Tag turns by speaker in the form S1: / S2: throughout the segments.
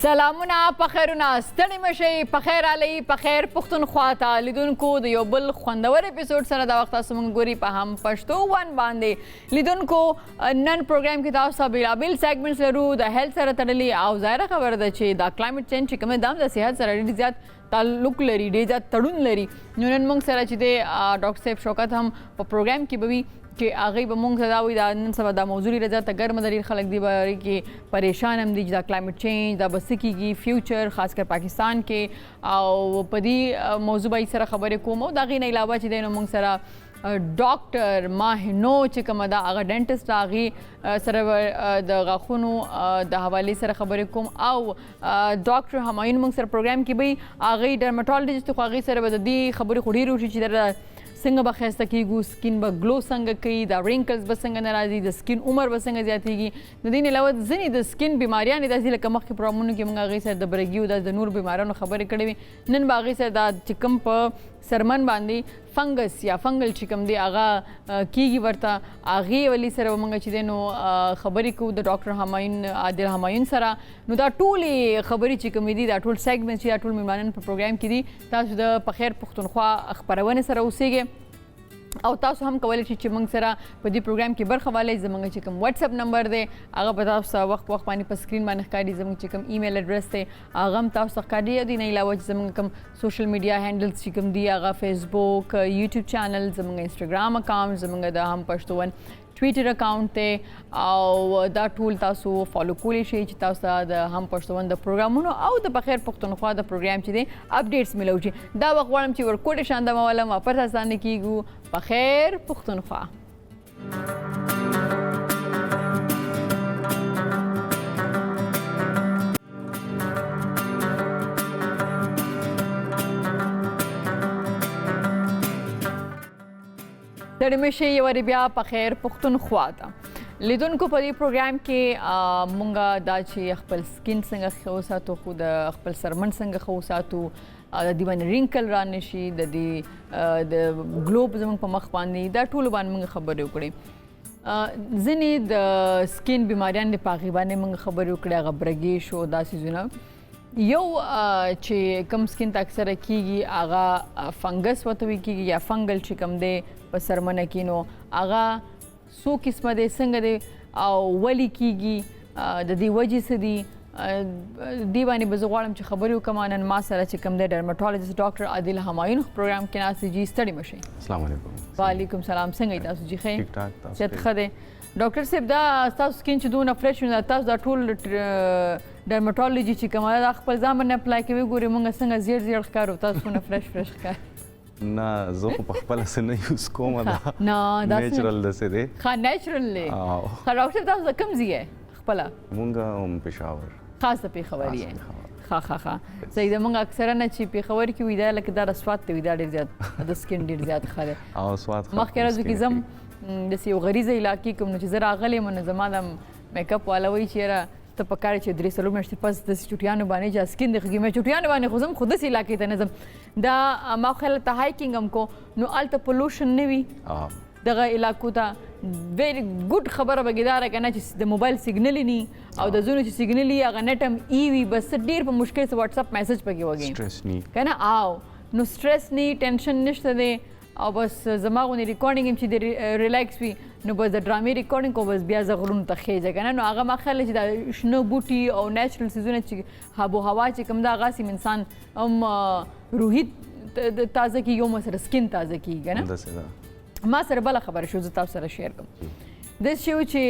S1: سلامونه پخیرونه ستړي مشئ پخیر علي پخیر پښتونخوا ته لیدونکو د یو بل خوندور اپیزوډ سره دا وخت تاسو موږ ګوري په هم پښتو ون باندې لیدونکو نن پروګرام کې تاسو ته بیلابیل سیګمنټس لرو د هیلث سره تړلي او ظاهره خبره ده چې دا کلایمټ چینج چې کوم دام د صحت سره ډېر زیات تعلق لري ډېر زیات تړون لري نو نن موږ سره چې د ډاکټر صاحب شوکت هم په پروګرام کې به وي چې هغه به موږ ته دا وایي دا نن سبا دا موضوع لري ته ګرمه ده ډېر خلک دې باره کې پریشان هم دي چې دا کلایمټ چینج دا به څه کېږي فیوچر خاص کر پاکستان کې او په دې موضوع به سره خبرې کوم او د هغې نه علاوه چې دی نو موږ سره ډاکټر ماهنو چې کومه ده هغه ډینټسټ هغې سره د غاښونو د حوالې سره خبرې کوم او ډاکټر همایون موږ سره پروګرام کې به هغې ډرماټالوجسټ خو هغې سره به د دې خبرې خو ډېرې وشي چې څنګه به ښایسته کېږو سکین به ګلو څنګه کوي دا رینکلز به څنګه نه راځي د سکین عمر به څنګه زیاتېږي د دې نه علاوه ځینې د سکین بیماریانې داسې لکه مخکې پروګرامونو کې موږ هغې سره د برګي او د نور بیماریانو خبرې کړې وي نن به هغې سره دا چې کوم په سرمن باندې فنګس یا فنګل چې کوم دی هغه کېږي ورته هغې ولي سره به موږ چې دی نو خبرې کوو د ډاکټر همایون عادل همایون سره نو دا ټولې خبرې چې کومې دي دا ټول سیګمنټس چې دا ټول میلمانان په پروګرام کې دي تاسو د پخیر پښتونخوا خپرونې سره اوسېږئ او تاسو هم کولی شئ چې موږ سره په دې پروګرام کې برخه والی زموږ چې کوم واتس اپ نمبر دی هغه به تاسو ته وخت باندې په سکرین باندې ښکاري زموږ چې کوم ایمیل اډرس دی هغه هم تاسو ته ښکاري د دې نه علاوه چې زموږ کوم سوشل میډیا هینډلز چې کوم دي هغه فیسبوک یوټیوب چینل زموږ انسټاګرام اکاونټ زموږ د هم پښتو ون ټویټر اکاونټ دی او دا ټول تاسو فالو کولی شئ چې تاسو ته د هم پښتو ون د پروګرامونو او د پخیر پښتونخوا د پروګرام چې دی اپډیټس میلو شي دا وخت غواړم چې ورکوټې شانده مولم واپس اسانه کیږو پخیر پښتونخوا ستړي مشئ یو وارې بیا پخیر پښتونخوا ته لیدونکو په دې پروګرام کې مونږ دا چې خپل سکین څنګه ښه وساتو خو د خپل سرمن څنګه ښه وساتو د دې باندې رینکل را نه شي د دې د ګلوب زموږ په مخ باندې دا ټولو باندې موږ خبرې وکړې ځینې د سکین بیماریان د په هغې باندې موږ خبرې وکړې هغه برګې شو دا څیزونه یو چې کم سکین ته اکثره کېږي هغه فنګس ورته ویل کېږي یا فنګل چې کوم دی په سرمنه کې نو هغه څو قسمه دی څنګه دی او ولې کېږي د دې وجې څه دي دې باندې به زه غواړم چې خبرې وکړم نن ما سره چې کوم دی ډرماټالوجسټ ډاکټر عادل همایون پروګرام کې ناست جی ستړي مشئ
S2: السلام علیکم
S1: وعلیکم سلام څنګه یې تاسو جی ښه
S2: ټیک ټاک تاسو
S1: صحت ښه دی ډاکټر صاحب دا ستاسو سکین چې دونه فرش وي تاسو دا ټول ډرماټالوجي چې کومه دا خپل ځان باندې اپلای کوي ګوري موږ څنګه زیړ ښکارو تاسو څونه فرش ښکاري
S2: نه زه خو په خپله څه نه یوز کوم
S1: نه دا
S2: نیچرل داسې دی
S1: ښه نیچرل دی ښه ډاکټر تاسو د کوم ځای یې خپله
S2: مونږ هم پېښور
S1: خاص د پېښور یې ښه صحیح ده موږ اکثره نه چې پېښور کې وي دا لکه دا رسوات ته وي دا ډېر زیات د سکین ډېر زیات ښه دی
S2: او سواد
S1: مخکې ورځو کې زم داسې یو غریزه علاقې کوم نو چې زه راغلی یم نو زما د میک اپ والا وایي چې یاره ته پکار چې 3 میاشتې پس داسې چوټیانو باندې چې سکین د خږي مې چوټیانو باندې خو زم خو داسې علاقې ته نه ځم دا ما خیال ته هایکینګ هم کو نو هلته پلوشن نه وي دغه علاقو ته ویری ګډ خبره به ګداره که نه چې د موبایل سیګنل نی او د ځینو چې سیګنل یي هغه نیټ هم ای وي بس ډېر په مشکل سره واټساپ میسج پکې وږي که نه او نو سټرس نی ټینشن نشته دی او بس زما غونې ریکارډینګ هم چې د ریلیکس وي نو بس د ډرامې ریکارډینګ کو بس بیا زه غرونو ته خیږه که نه نو هغه ما خیال چې دا شنه بوټي او نیچرل څیزونه چې آب و هوا چې کوم دا هغسې انسان هم روحي تازه کېږي او سره سکین تازه کېږي که نه ما سره بله خبره شو زه تاسو سره شیر کوم داسې شی و چې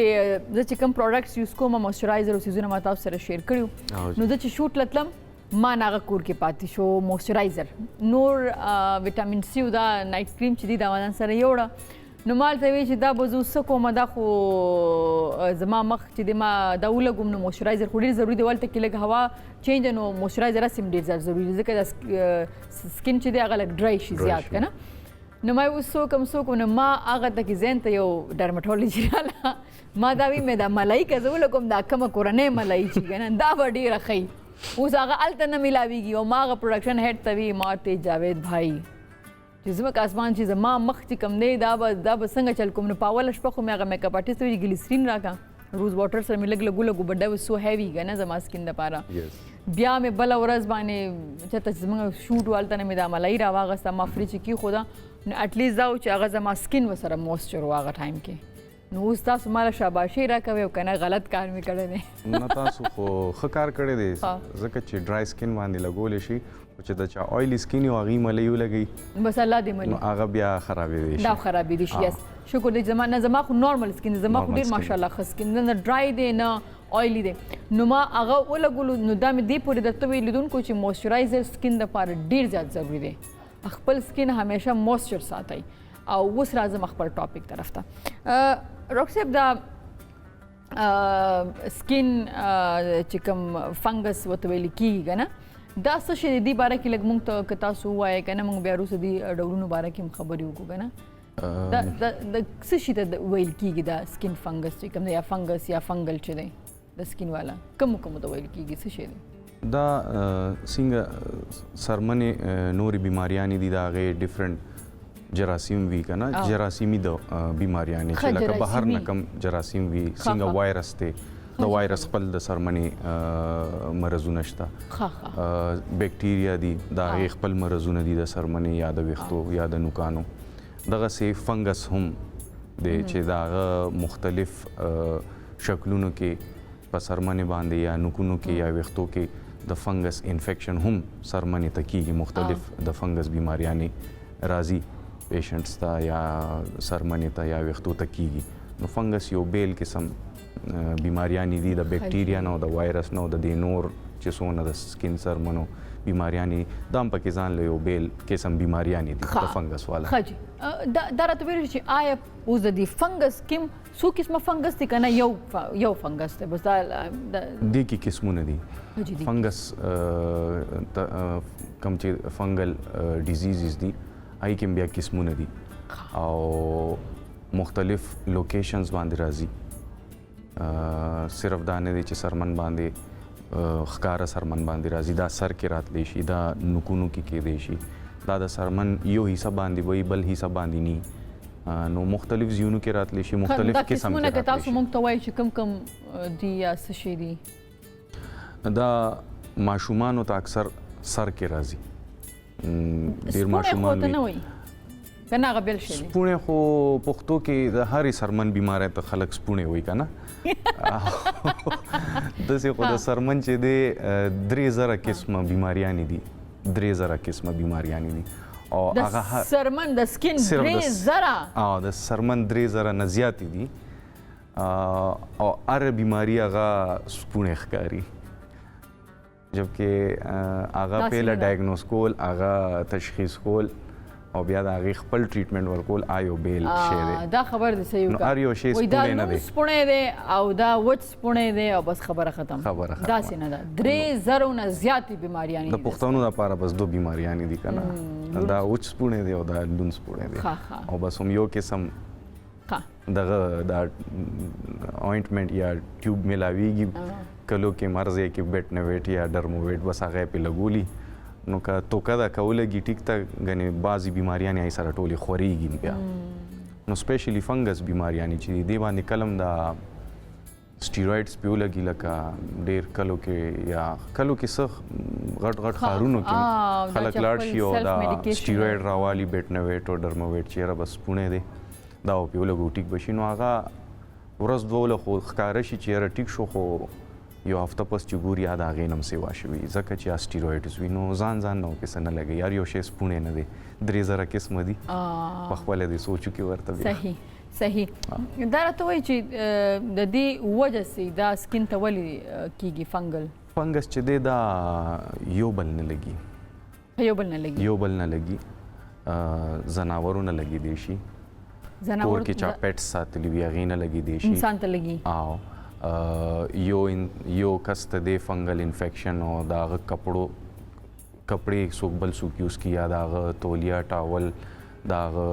S1: زه چې کوم پروډکټس یوز کوم مویسچرایزر او څیزونه ما تاسو سره شیر کړي نو زه چې شوټ لتلم ما هغه کور کې پاتې شو مویسچرایزر نور ویټامین سی او دا نایټ کریم چې دي دا ما ځان سره یوړه نو ما هلته ویل چې دا به زه څه کوم دا خو زما مخ چې دی ما دا ولګوم نو مویسچرایزر خو ډېر ضروري دی هلته کې لږ هوا چینج نو مویسچرایزر هسې هم ډېر زیات ضروري دی ځکه دا سکین چې دی هغه لږ ډرای شي زیات که نه نو ما اوس څوک نو ما هغه ته کې ذهن ته یو ډرماټالوجي راله ما دا وی مې دا ملایي که زه ولګوم دا کومه کورنۍ ملایي چې که نه دا به ډېره ښه اوس هغه هلته نه میلاویږي او ما هغه پروډکشن هیډ ته وي ما ورته جاوید بھائی چې زموږ آسمان چې زما مخ چې کوم دی دا به څنګه چل کوم نو په اوله شپه خو مې هغه میک اپ آرټسټ ویل ګلیسرین راکړه روز واټر سره مې لږ لګو بډه و سو هیوی کنه زما سکین د پاره
S2: یس
S1: بیا مې بل ورځ باندې چې زموږ شوټ والته نه مې د ملای را واغسته ما فریج کې خدا نو اټلیست دا چې هغه زما سکین وسره موئسچر واغه ټایم کې نو اوس تاسو مالا شاباشي راکوي او کنه غلط کار مې کړی دی
S2: نه تاسو خو ښه کار کړی دی ځکه چې ډرای سکین باندې لګولی شي چې د چا آیلی سکین یو هغې ملۍ ولګوي
S1: بس الله دې
S2: نو
S1: مني
S2: هغه بیا خرابېدی
S1: دا
S2: شي
S1: خرابېدی شي یس شکر دی زما خو نارمل سکین زما خو
S2: Normal
S1: ډېر
S2: skin.
S1: ماشاءالله ښه سکین نه ډرای دی نه آیلی دی نو ما هغه ولګولو نو دا مې دې پورې درته ویل لیدونکو چې موئسچرایزر سکین دپاره ډېر زیات ضروري دی خپل سکین همیشه موئسچر ساتئ او اوس راځم خپل ټاپک طرف ته روک صاحب دا سکین چې کوم فنګس ورته ویل کېږي که نه دا څه شی دی دې باره کې لږ موږ ته که تاسو ووایئ که نه موږ بیا وروسته دې ډولونو باره کې هم خبرې وکړو که نه د څه شي ته ویل کېږي دا سکین فنګس چې کوم دی یا فنګس یا فنګل چې دی د سکین والا کوم ته ویل کېږي څه شی دی
S2: دا څنګه سرمنې نورې بیماریانې دي د هغې ډفرنټ جراثیم وي که نه جراثیمي د بیماریانې چې لکه بهر نه کم جراثیم وي څنګه وایرس دی د وایرس خپل د سرمنې مرضونه شته بیکټیریا دي د هغې خپل مرضونه دي د سرمنې یا د ویښتو یا د نوکانو دغسې فنګس هم دی چې د هغه مختلف شکلونو کې په سرمنې باندې یا نوکونو کې یا ویښتو کې د فنګس انفیکشن هم سرمنې ته کېږي مختلف د فنګس بیماریانې راځي پیشنټس ته یا سرمنې ته یا ویښتو ته کېږي نو فنګس یو بیل قسم بیماریانې دي د بیکټیریا نه او د وایرس نه او د دې نور چې څونه د سکین سرمنو بیماریانې دا هم پکې ځان له یو بیل قسم بیماریانې دي د فنګس والا
S1: ښه جي دا راته ویل چې آیا اوس د دې فنګس کوم څو قسمه فنګس دي که نه یو فنګس دی بس دا
S2: دې کې قسمونه دي فنګس کوم چې فنګل ډیزیزز دي هغې کې بیا قسمونه دي او مختلف لوکیشنز باندې راځي صرف دا نه دی چې سرمن باندې ښکاره سرمن باندې راځي دا سر کې راتلی شي دا نوکونو کې کیدی شي دا د سرمن یو حصہ باندې وي بل حصہ باندې ني نو مختلف زیونو کې راتلی شي مختلف قسم کې
S1: قسمونه که
S2: راتلی
S1: تاسو
S2: شي
S1: موږ ته وایي چې کوم دي یا څه شی دي
S2: دا ماشومانو ته اکثر سر کې راځي ډېر ماشومان
S1: ته نه وایي که نه هغه بل شی دی
S2: سپوڼې خو پښتو کې د هرې سرمن بیماری ته خلک سپوڼې وایي که نه داسې خو د سرمن چې دی 3000 قسمه بیماریانې دي 3000 قسمه بیماریانې دي او هغه
S1: د سرمن د سکین 3000
S2: د سرمن 3000 نه زیاتې دي او هر بیماری هغه سپوڼې ښکاري جبکې هغه پهله ډایګنوز کول هغه تشخیص کول او بیا د هغې خپل ټریټمنټ ورکول آیو بیل شی دی
S1: دا خبر دی صحیح
S2: نو هر یو شی سپوڼې نه دی
S1: سپوڼې دی او دا وچ سپوڼې دی او بس خبره ختم داسې نه ده 3000 نه زیاتې بیماریانې
S2: د پښتنو دپاره بس 2 بیماریانې دي که نه دا وچ سپوڼې دی او دا لون سپوڼې دی او بس هم یو قسم دغه دا اوینټمنټ یا ټیوب میلاویږي کلو کې مرض یې کې بیټنویټ یا ډرموویټ بس هغه یې پې لګولي نو که توکه ده که ولګي ټیک ته ګنې بعضې بیماریانې هغې سره ټولې خورېږي بیا نو سپیشلی فنګس بیماریانې چې دې باندې کله هم دا سټیرویډز پې ولګي لکه ډېر کلو کې یا کلو کې څه غټ ښارونو کې خلک لاړ شي او دا سټیرویډ راوالي بیټنویټ او ډرموویټ چې یاره بس سپوڼې دی دا به پې ولګو ټیک به شي نو هغه ورځ دوه له خو ښکاره شي چې یاره ټیک شو خو یو هفته پس چې ګوري یا د هغې نه هم سیوا شوي ځکه چې اسټیرویډز وي نو ځان نه ورپسې نه لګوي هر یو شی سپوڼې نه دی 3000 قسمه دي پخپله دې سوچو کې ورته بیا
S1: صحیح دا راته وایي چې د دې وجه سي دا سکین ته ولې کیږي
S2: فنګس چې دی دا یو بل نه لګي یو بل نه لګي زناورو نه لګي دی شي کور کې چا پیټس ساتلي وي هغې نه لګي دی شي
S1: انسان ته لګي
S2: یو کس ته دی فنګل انفیکشن او د هغه کپړې څوک بل څوک یوز کړي یا د هغه تولیا ټاول د هغه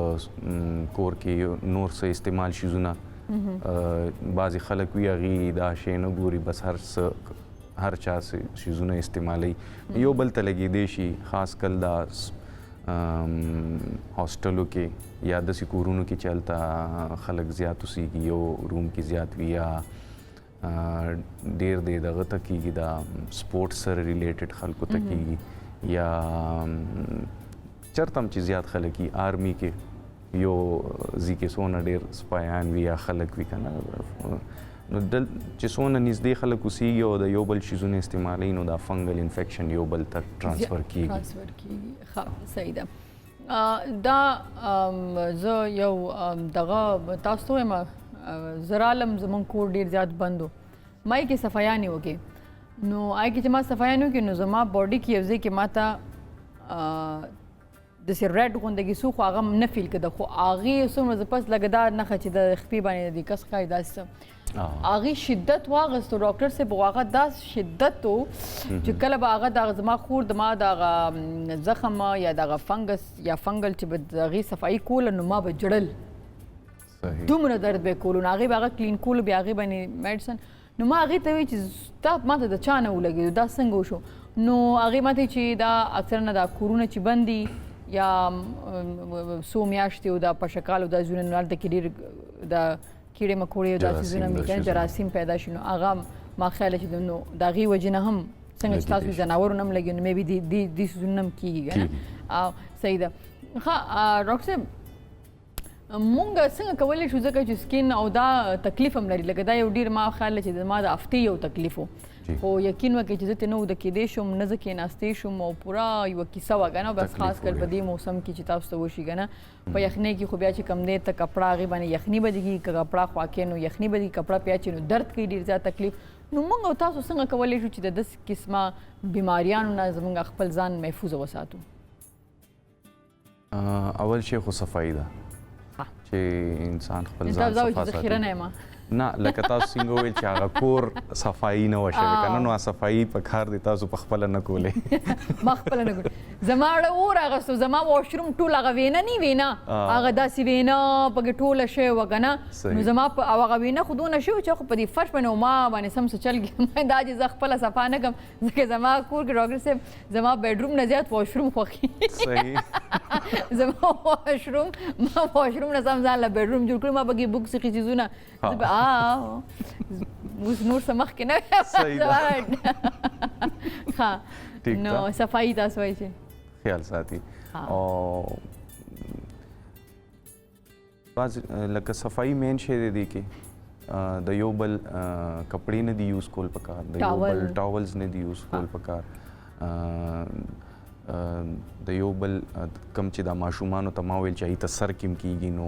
S2: کور کې نور څه استعمال شیزونه بعضې خلک وي هغې دا شی نه ګوري بس هر چا شیزونه استعمالوي یو بل ته لګېدی شي خاص کل دا هاسټلو کې یا داسې کورونو کې چې هلته خلک زیات اوسېږي یو روم کې زیات وي یا ډېر دی دغه ته کېږي دا سپورټس سره ریلیټډ خلکو ته کېږي یا چېرته هم چې زیات خلک وي آرمي کې یو ځي کې څونه ډېر سپایان وي یا خلک وي که نه نو چې څونه نږدې خلک اوسېږي او د یو بل شیزونه استعمالوي نو دا فنګل انفیکشن یو بل ته ټرانسفر کېږي.
S1: ښه صحیح ده. دا زه یو دغه تاسو ته وایم زه رالم زموږ کور ډېر زیات بند و ما یې کې صفایانې وکړې نو هغې کې چې ما صفایانې وکړې نو زما باډي کې یو ځای کې ما ته داسې ریډ غوندګې سو خو هغه نه فیل کېده خو هغې څومره زه پس لږه دا نښه چې د خپې باندې د کس ښایي داسې څه هغې شدت واغېستو ډاکټر صاحب هغه داسې شدت و چې کله به هغه دغه زما خور دما دغه زخم یا دغه فنګس یا فنګل چې به د هغې صفایي کوله نو ما به جړل دومره درد به کولو نو هغې به هغه کلین کولو بیا هغې باندې میډیسن نو ما هغې ته وایي چې تا ما ته د چا نه ولګېدو دا څنګه وشو نو هغې ما ته چې دا اکثرا دا کورونه چې بند دي یا څو میاشتې او دا پشکال او دا ځایونه نو هلته کې ډېر دا کیړې مکوړې او داسې ځایونه مې کنه جراثیم پیدا شي نو هغه ما خیاله چې نو د هغې وجې نه هم څنګه چې تاسو ځناورو نه هم لګي نو مې بي دې څیزونه هم کېږي که نه صحیح ده. ښه ډاکټر صاحب مونږ څنګه کولی شو ځکه چې سکین او دا تکلیف هم لري لکه دا یو ډېر ما خیال چې زما د هفتې یو تکلیف و خو یقین وکړئ چې زه ترې نه وده کېدی شم نه زه کېناستی شم او پوره یوه کیسه وه که نه بس خاص کر په دې موسم کې چې تاسو ته وشي که نه په یخنۍ کې خو بیا چې کم دی ته کپړه هغې باندې یخني به دي که کپړه خوا کې نو یخني به دي کپړه پیا چې نو درد کوي ډېر زیات تکلیف نو موږ او تاسو څنګه کولی شو چې د داسې قسمه بیماریانو نه زموږ خپل ځان محفوظ وساتو؟
S2: اول شی خو صفایي ده چې انسان خپل ځان صفا ساتي.
S1: ذخیره نه یم
S2: نه لکه تاسو څنګه وویل چې هغه کور صفایي نه وه شوې که نه نو صفایي په کار دی تاسو په خپله نه کولې
S1: ما خپله نه کولې زما اړه اور اغوستو زما واشروم ټول هغه وینه نه وینه هغه داسې وینه پکې ټوله شوې وه که نه نو زما او هغه وینه خو دونه شوې چې خو په دې فرش باندې ما باندې سم څه چل دا چې زه خپله صفا نه کړم ځکه زما کور کې ډاکټر صاحب زما بیډروم نه زیات واشروم خوښي زما واشروم ما واشروم نه سم ځان له بیډروم جوړ کړی ما پکې بوکس کې څیزونه اوس نور څه مخکې نه ښه نو صفایي تاسو وایي چې
S2: خیال ساتي او بعض لکه صفایي مین شی دی دې کې د یو بل کپړې نه دي یوز کول پکار د یو بل ټاولز نه دي یوز کول پکار د یو بل کم چې د ماشومانو ته ما ویل چې هغې ته سر کې هم کېږي نو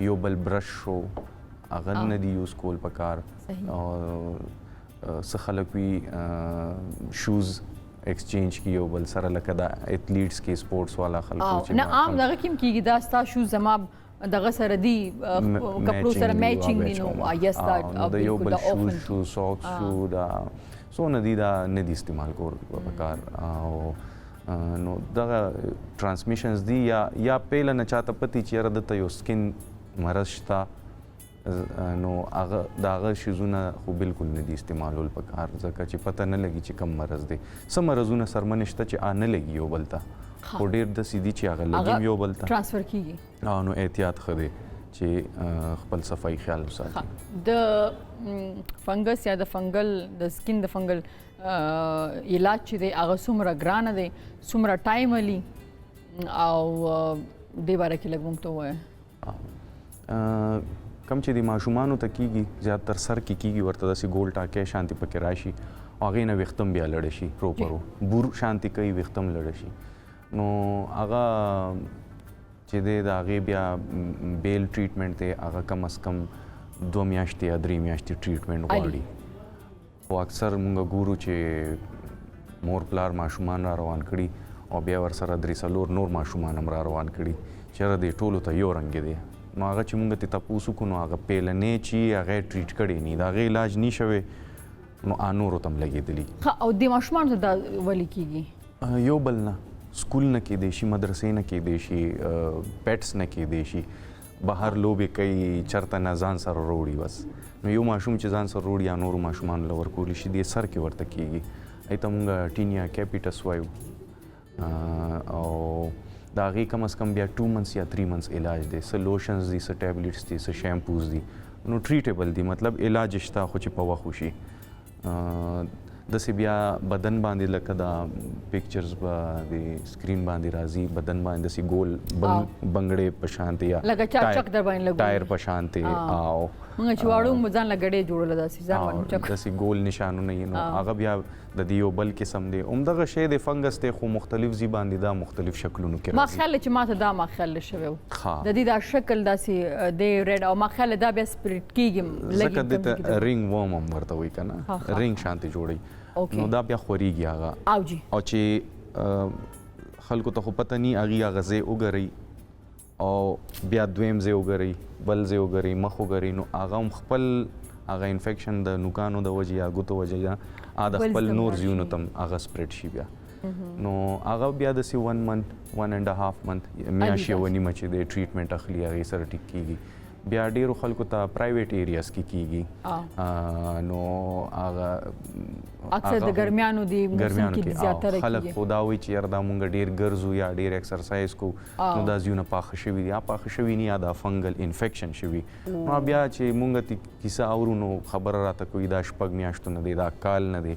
S2: یو بل برش شو هغه نه دي یوز کول پکار او څه خلک وي شوز ایکسچینج کی یو بل سره لکه دا ایتھلیټس کې سپورټس والا خلکو چې
S1: نه عام دغه کې هم کېږي دا ستا شوز زما دغه سره دي کپړو سره میچینګ دي نو یس دا
S2: د یو بل شو ساکس شو دا څونه دي دا نه دي استعمال کول پکار او نو دغه ټرانسمیشنز دي یا پیله نه چاته پتی چې یاره دلته یو سکین مرض شته نو هغه د هغه شیزونه خو بالکل نه دي استعمالول پکار ځکه چې پته نه لګي چې کم مرض دی څه مرضونه سرمنې شته چې نه لګي یو بل ته خو ډېر داسې دي چې هغه لګي یو بل ته
S1: ټرانسفر کېږي
S2: نو احتیاط ښه دی چې خپل صفایي خیال وساتي.
S1: د فنګس یا د فنګل د سکین د فنګل علاج چې دی هغه څومره ګرانه دی څومره ټایم علي او دې باره کې لږ موږ ته ووایه.
S2: کم چې د ماشومانو ته کېږي زیاتر سر کې کېږي ورته داسې ګول ټاکی شانتې پکې راشي او هغې نه ویښته هم بیا لړه شي پروپرو بور شانتې کوي ویښته هم لړه شي نو هغه چې دی د هغې بیا بیل ټریټمنټ دی هغه کم از کم 2 میاشتې یا 3 میاشتې ټریټمنټ غواړي خو اکثر موږ ګورو چې مور پلار ماشومان را روان کړي او بیا ورسره 3-4 نور ماشومان هم را روان کړي چېرې دی ټولو ته یو رنګ دی نو هغه چې مونږ ته تپوس وکړو نو هغه پیلنې چې هغه ټریټ کړی نه د هغې علاج نه شوی نو نورو ته هم لګېدلي.
S1: او د ماشومانو ته دا ولې کېږي؟
S2: یو بل نه سکول نه کېدی شي مدرسې نه کېدی شي پیټس نه کېدی شي بهر لوبې کوي چېرته نه ځان سره وروړي بس نو یو ماشوم چې ځان سره وروړي یا نورو ماشومانو له ورکولی شي دې سر کې ورته کېږي هغې ته مونږ ټینیا کیپیټس وایو او د هغې کم از کم بیا 2 months یا 3 months علاج دی، څه لوشنز دي، څه ټیبلیټس دي، څه شیمپوز دي، نو ټریټیبل دي، مطلب علاج شته خو چې په وخت وشي. داسې بیا بدن باندې لکه دا پکچرز به د سکرین باندې راځي، بدن باندې داسې ګول بنګړې په شانتې یا
S1: لکه چک در باندې لګول
S2: ټایر په شانتې او
S1: موږ چې واړو مو ځان له ګډې جوړله داسې ځان باندې چک
S2: داسې ګول نشانونه یې نو هغه بیا د دې یو بل قسم دی. همدغه شی د فنګس دی خو مختلف ځای باندې دا مختلف شکلونو کې
S1: ما
S2: راځي.
S1: خیال چې ماته دا ما خیال شوی و
S2: ها
S1: د دې دا شکل داسې دی ریډ او ما خیال دا بیا سپریټ کېږي
S2: ځکه دې ته رینګ ورم هم ورته وایي که نه، رینګ شانتې جوړوي نو دا بیا خورېږي هغه
S1: او جی
S2: او چې خلکو ته خو پته نی هغې هغه ځای وګرئ او بیا دویم ځای وګرئ، بل ځای وګرئ، مخ وګرئ، نو هغه هم خپل هغه انفیکشن د نوکانو د وجې یا ګوتو وجې یا د خپل نور زیونو ته هم هغه سپریډ شي بیا. نو هغه بیا داسې 1 month 1.5 month میاشت یوه نیمه چې دی ټریټمنټ اخلي هغې سره ټیک کېږي. بیا ډیرو خلکو ته پرایویټ ایریاز کې کېږي نو هغه
S1: اکثر د ګرمیانو دی موسم کې زیاتره کېږي.
S2: خلک خو دا وایي چې یاره دا مونږ ډېر ګرځو یا ډېر ایکسرسایز کوو نو دا زیونه پاخه شوي دي، پاخه شوي نه یا دا فنګل انفیکشن شوي. نو بیا چې مونږ ته کیسه اورو نو خبره راته کوي دا 6 میاشتو نه دی، دا کال نه دی،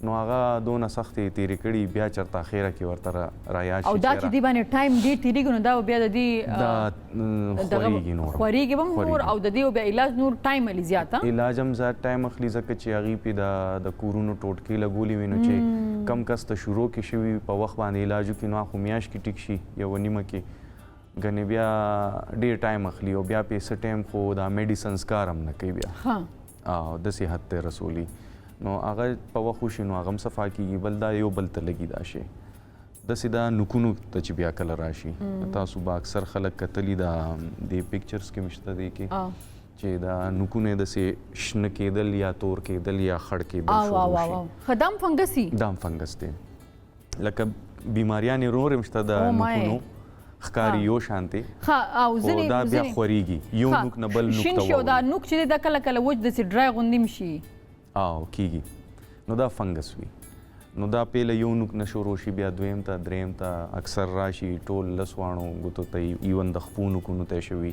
S2: نو هغه دونه سختې تېرې کړي بیا چېرته اخره کې ورته رایاد شي
S1: او دا چې دې باندې ټایم ډېر تېرېږي نو دا بیا د دې
S2: خورېږي نور
S1: خورېږي به هم نور او د دې بیا علاج نور ټایم علي زیات
S2: علاج هم زیات ټایم اخلي ځکه چې هغې پې د کورونو ټوټکې لګولي وي نو چې کم کس ته شروع کې شوي په وخت باندې علاج وکړي نو خو میاشت کې ټیک شي یوه نیمه کې ګنې بیا ډېر ټایم اخلي او بیا پې څه ټایم خو دا میډیسنز کار هم نه کوي بیا او داسې حد ته رسولي نو هغه په وخت وشي نو هغه هم صفا کېږي. بل دا یو بل ته لګي دا شی داسې دا نوکونو ته چې بیا کله راشي تاسو به اکثر خلک کتلي دا د پکچرز کې مې شته دی کې چې دا نوکونه داسې شنه کېدل یا تور کېدل یا خړ کېدل شروع شي.
S1: ښه دا هم فنګس دی؟
S2: دا هم فنګس دی، لکه بیماریانې نور هم شته د نوکونو ښکاري یو شانتې خو دا بیا خورېږي یو نوک نه بل نوک ته
S1: شین شي او دا نوک چې دی دا کله کله وچ داسې ډرای غوندې هم شي
S2: او کېږي نو دا فنګس وي. نو دا پیله یو نوک نه شروع شي بیا دویم ته دریم ته اکثر راشي ټول لسواڼو ګوتو ته ایون د خپو نوکونو ته شوي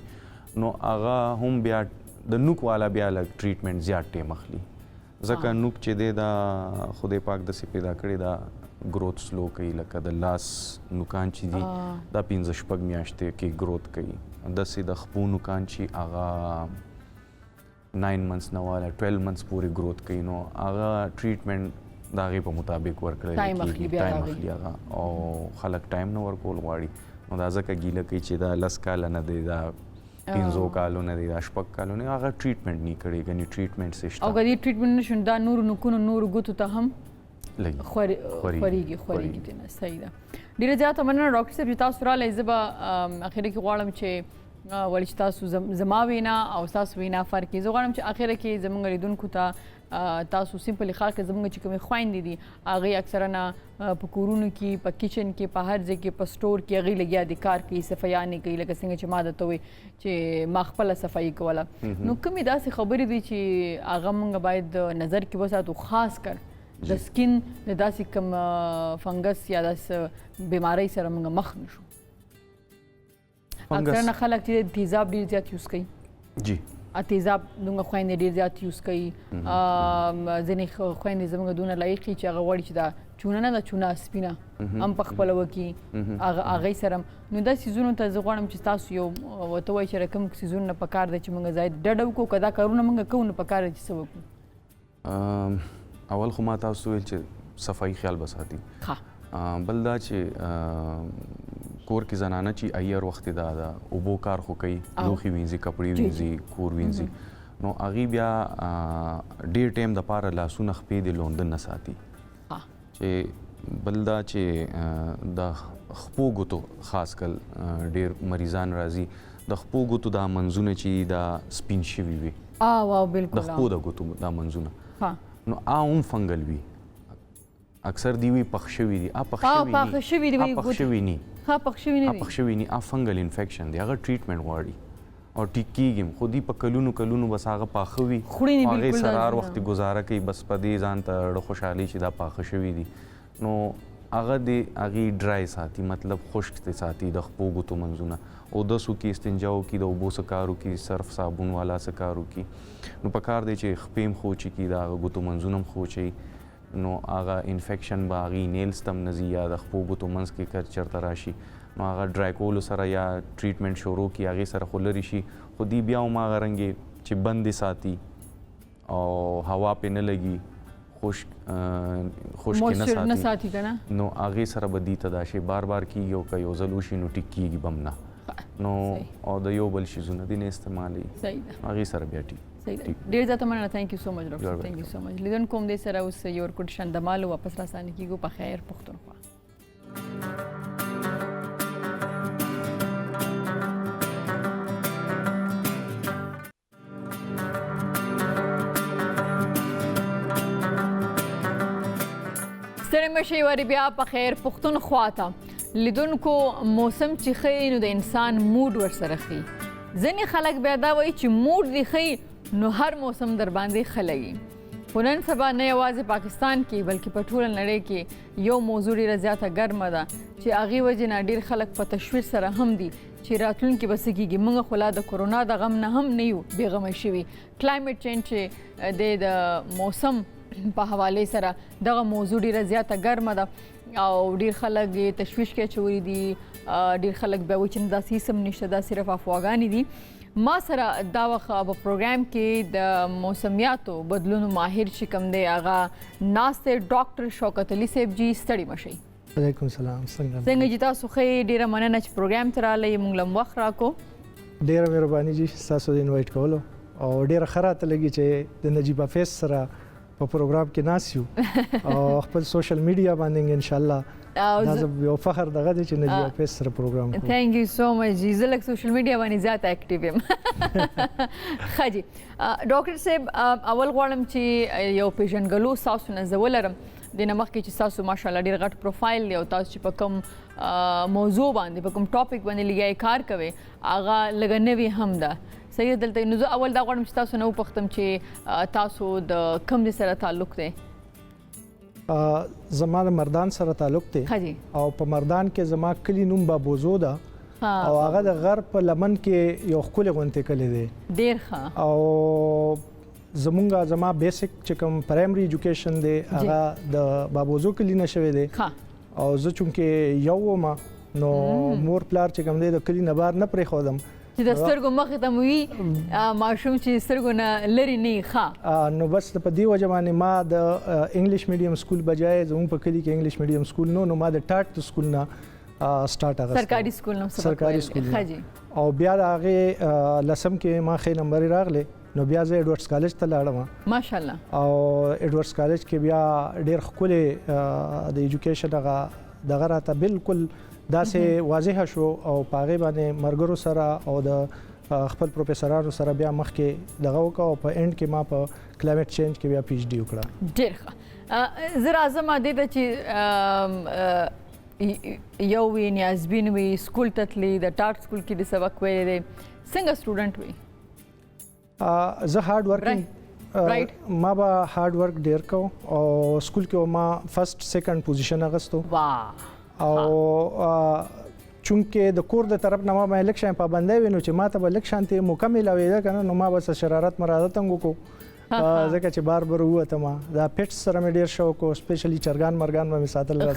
S2: نو هغه هم بیا د نوک والا بیا لږ ټریټمنټ زیات ټیم اخلي ځکه نوک چې دی دا خدای پاک داسې پیدا کړی دا ګروت سلو کوي لکه د لاس نوکان چې دي دا 15-16 میاشتې کې ګروت کوي، داسې د خپو نوکان چې هغه 9 months نه والا 12 months پورې ګروت کوي نو هغه ټریټمنټ د هغې په مطابق ورکړی
S1: ټایم اخلي
S2: هغه او خلک ټایم نه ورکول غواړي نو دا ځکه ګیله کوي چې دا 10 کاله نه دی دا 15 کالو نه دی دا 6 کالو نه هغه ټریټمنټ نه کړي ګنې ټریټمنټ څه شته
S1: او که دې ټریټمنټ نشون دا نور نوکونو نور ګوتو ته هم خورېږي دی نه صحیح ده. ډېره زیاته مننه ډاکټر صاحب چې تاسو راغلی. زه به اخره کې غواړم چې ولې چې تاسو زما وینا او ستاسو وینا فرق زه غواړم چې اخره کې زموږ لیدونکو ته تاسو سمپلی خاص کر زموږ چې کومې خویندې دي هغې اکثرا په کورونو کې په کچن کې په هر ځای کې په سټور کې هغې لګیا دي کار کوي صفایانې کوي لکه څنګه چې ما درته وایي چې ما خپله صفایي کوله نو کومې داسې خبرې دي چې هغه موږ باید نظر کې وساتو خاص کر د سکین د داسې کوم فنګس یا داسې بیمارۍ سره موږ مخ نشو. اکثرا خلک چې تیزاب ډېر زیات یوز کوي
S2: جی
S1: تیزاب دومره خویندې ډېر زیات یوز کوي ځینې خویندې زموږ دونه لایقي چې هغه غواړي چې دا چونه نه ده چونه سپینه هم په خپله وکړي هغې سره نو دا څیزونو ته زه غواړم چې تاسو یو ورته وایي چې کوم څیزونه نه پکار دی چې موږ زاید ډډه وکړو که دا کارونه موږ کوو نو پکار دی چې څه وکړو.
S2: اول خو ما تاسو ویل چې صفایي خیال به ساتي، بل دا چې کور کې زنانه چې ایر وخت دا اوبو کار خو کوي لوښي وینځي کپړې وینځي کور وینځي نو هغې بیا ډېر ټایم دپاره لاسونه خپې د لوندن نه ساتي چې بل دا چې د خپو ګوتو خاص کل ډېر مریضان راځي د خپو ګوتو دا منځونه چې دا سپین شوي وي د خپو د ګوتو دا منځونه نو هم فنګل وي اکثر دی وی پخ شوي دي پخ شوي نه فنګل انفیکشن دی هغه ټریټمنټ غواړي او ټیک کېږي خو دی په کلونو بس هغه پاخه وي هغې سره هر وخت ګزاره کوي بس په دې ځان ته ډېره خوشحالي چې دا پاخه شوي دي نو هغه د هغې ډرای ساتي، مطلب خشک دی ساتي د خپو ګوتو منځونه. اودس وکړي، استنجا وکړي، د اوبو څه کار وکړي، صرف صابون والا څه کار وکړي. نو پکار دی چې خپې هم خوچې کړي، د هغه ګوتو منځونه هم خوچوي، نو هغه انفیکشن به هغې نیلز ته هم نه ځي، یا د خپو ګوتو منځ کې که چېرته راشي نو هغه ډرای کولو سره یا ټریټمنټ شروع کړي، هغې سره خو لرې شي. خو دی بیا هم هغه رنګې چې بندې ساتي او هوا پې نه لګي، خشک نه ساتي کنه، نو هغې سره به دې ته دا شی بار بار کېږي، او که یو ځل وشي نو ټیک کېږي به هم نه، نو او د یو بل شیزونه دې نه استعمالوي، هغې سره بیا ټیک.
S1: ډېر زیاته مننه. تھینک یو سو مچ ډاکټر، تھینک یو سو مچ. لیدونکو همدې سره اوس یو ورکوټ شندمالو واپس راسانه کېږو په خیر پښتونخوا. ستړي مه شئ، ورې بیا په خیر پښتونخوا ته. لیدونکو موسم چې ښه نو د انسان موډ ورسره ښي. ځینې خلک بیا دا وایي چې موډ دې ښي نو هر موسم در باندې ښه لګي. خو نن سبا نه یوازې پاکستان کې بلکې په ټوله نړۍ کې یو موضوع ډېره زیاته ګرمه ده چې هغې وجې نه ډېر خلک په تشویش سره هم دي چې راتلونکي به څه کېږي. موږ خو لا د کرونا د غم نه هم نه یو بېغمه شوي. کلایمټ چینج چې دی د موسم په حواله سره دغه موضوع ډیره زیاته ګرمه ده او ډیر خلک تشویش کې اچولي دي، ډیر خلک بیا وایي چې داسې هېڅ هم نشته، دا صرف افواګانې دي. ما سره دا وخت په پروګرام کې د موسمیاتو بدلونو ماهر چې کوم دی هغه ناست دی ډاکټر شوکت علي صاحب جی. ستړي مه شئ.
S3: وعلیکم السلام.
S1: څنګه چې تاسو ښه، ډیره مننه چې پروګرام ته راغلی، موږ له وخت راکو.
S3: ډیره مهرباني جی ستاسو د انوایټ کولو، او ډیره ښه راته لګي چې د نجیب حافظ سره په پروګرام کې ناست یو او خپل سوشل میډیا باندې ان شاء الله دا زه یو فخر دغه دی چې نجیب حافظ سره پروګرام کوم.
S1: تھینک یو سو مچ جی. زه لږ سوشل میډیا باندې زیات اکټیو یم. ښه جی ډاکټر صاحب، اول غواړم چې یو پیژنګلو ستاسو نه زه ولرم د نه مخکې چې ستاسو ماشاءالله ډېر غټ پروفایل دی او تاسو چې په کوم موضوع باندې په کوم ټاپک باندې لګیا کار کوئ هغه لږه نوې هم ده. صحیح دلته نو زه اول دا غواړم چې تاسو نه وپوښتم چې تاسو د کوم ځای سره تعلق دی؟
S3: زما د مردان سره تعلق دی او په مردان کې زما کلی نوم بابوزو ده او هغه د غرب په لمن کې یو ښکلی غونتی کلی دی.
S1: ډېر ښه.
S3: او زما بیسک چې کوم پرایمري ایجوکیشن دی هغه د بابوزو کلی نه شوی دی، او زه چونکې یو وم نو مور پلار چې کوم دی د کلي نه بهر نه پرېښودم
S1: چې د سترګو مخې ته مو وي ماشوم چې سترګو نه لرې نه وي. ښه،
S3: نو بس په دې وجه باندې ما د انګلیش میډیم سکول بجای زموږ په کلي کې انګلیش میډیم سکول نو ما د ټاټ سکول نه سٹارټ اغوسته،
S1: سرکاري سکول نه
S3: سرکاري سکول نه. او بیا د هغې لسم کې ما ښې نمبرې راغلې نو بیا زه ایډورډز کالج ته لاړم
S1: ماشاءالله.
S3: او ایډورډز کالج کې بیا ډېر ښکلی د ایجوکیشن هغه دغه راته بالکل داسې واضحه شو او په هغې باندې ملګرو سره او د خپل پروفیسرانو سره بیا مخکې دغه وکړه او په اینډ کې ما په کلایمټ چینج کې بیا پی ایچ ډي وکړه.
S1: ډېر ښه. زه راځم دې ته چې یو وي نیازبین وي، سکول ته تللی، د ټاټ سکول کې د سبق ویلی دی، څنګه سټوډنټ وي؟
S3: زه هارډ ورکینګ، ما به هارډ ورک ډېر کوم او سکول کې ما فرست سیکنډ پوزیشن اغوستو.
S1: واه.
S3: او چونکې د کور د طرف نه ما باندې لږ شیان پابندۍ وي نو چې ما ته به لږ شانتې موقع میلاوېده که نه نو ما به شرارت مرادت هم وکړو ځکه چې بار بار ووتم. دا پیټس سره مې ډېر شوق و، سپیشلي چرګان مرغان به مې ساتل
S1: ښه.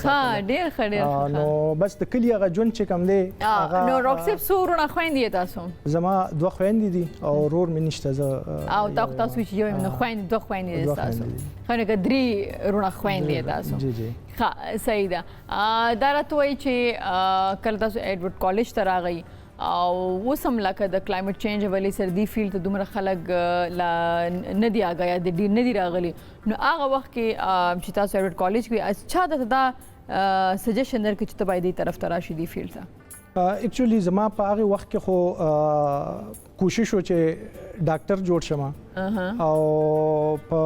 S1: ډېر ښه، ډېر ښه.
S3: نو بس د کلي هغه ژوند چې کوم دی هغه.
S1: نو ډاکټر صاحب څو وروڼه خویندې یې تاسو؟
S3: زما 2 خویندې دي او ورور مې نشته. زه
S1: او تاسو چې یو یم نو خویندې 2 خویندې دي تاسو؟ ښه، نو که 3 وروڼه خویندې یې تاسو؟
S3: جی جی.
S1: ښه، صحیح ده. دا راته وایي چې کله تاسو ایډورډ کالج ته راغئ او اوس هم لکه د کلایمټ چینج ولې سره دې فیلډ ته دومره خلک لا نه دي آګاه یا ډېر نه دي راغلي، نو هغه وخت کې چې تاسو ایډورډ کالج کې چا درته دا سجیشن درکړ چې ته باید دې طرف ته راشي دې فیلډ ته؟
S3: اکچولی زما په هغه وخت کې خو کوشش و چې ډاکټر جوړ شم او په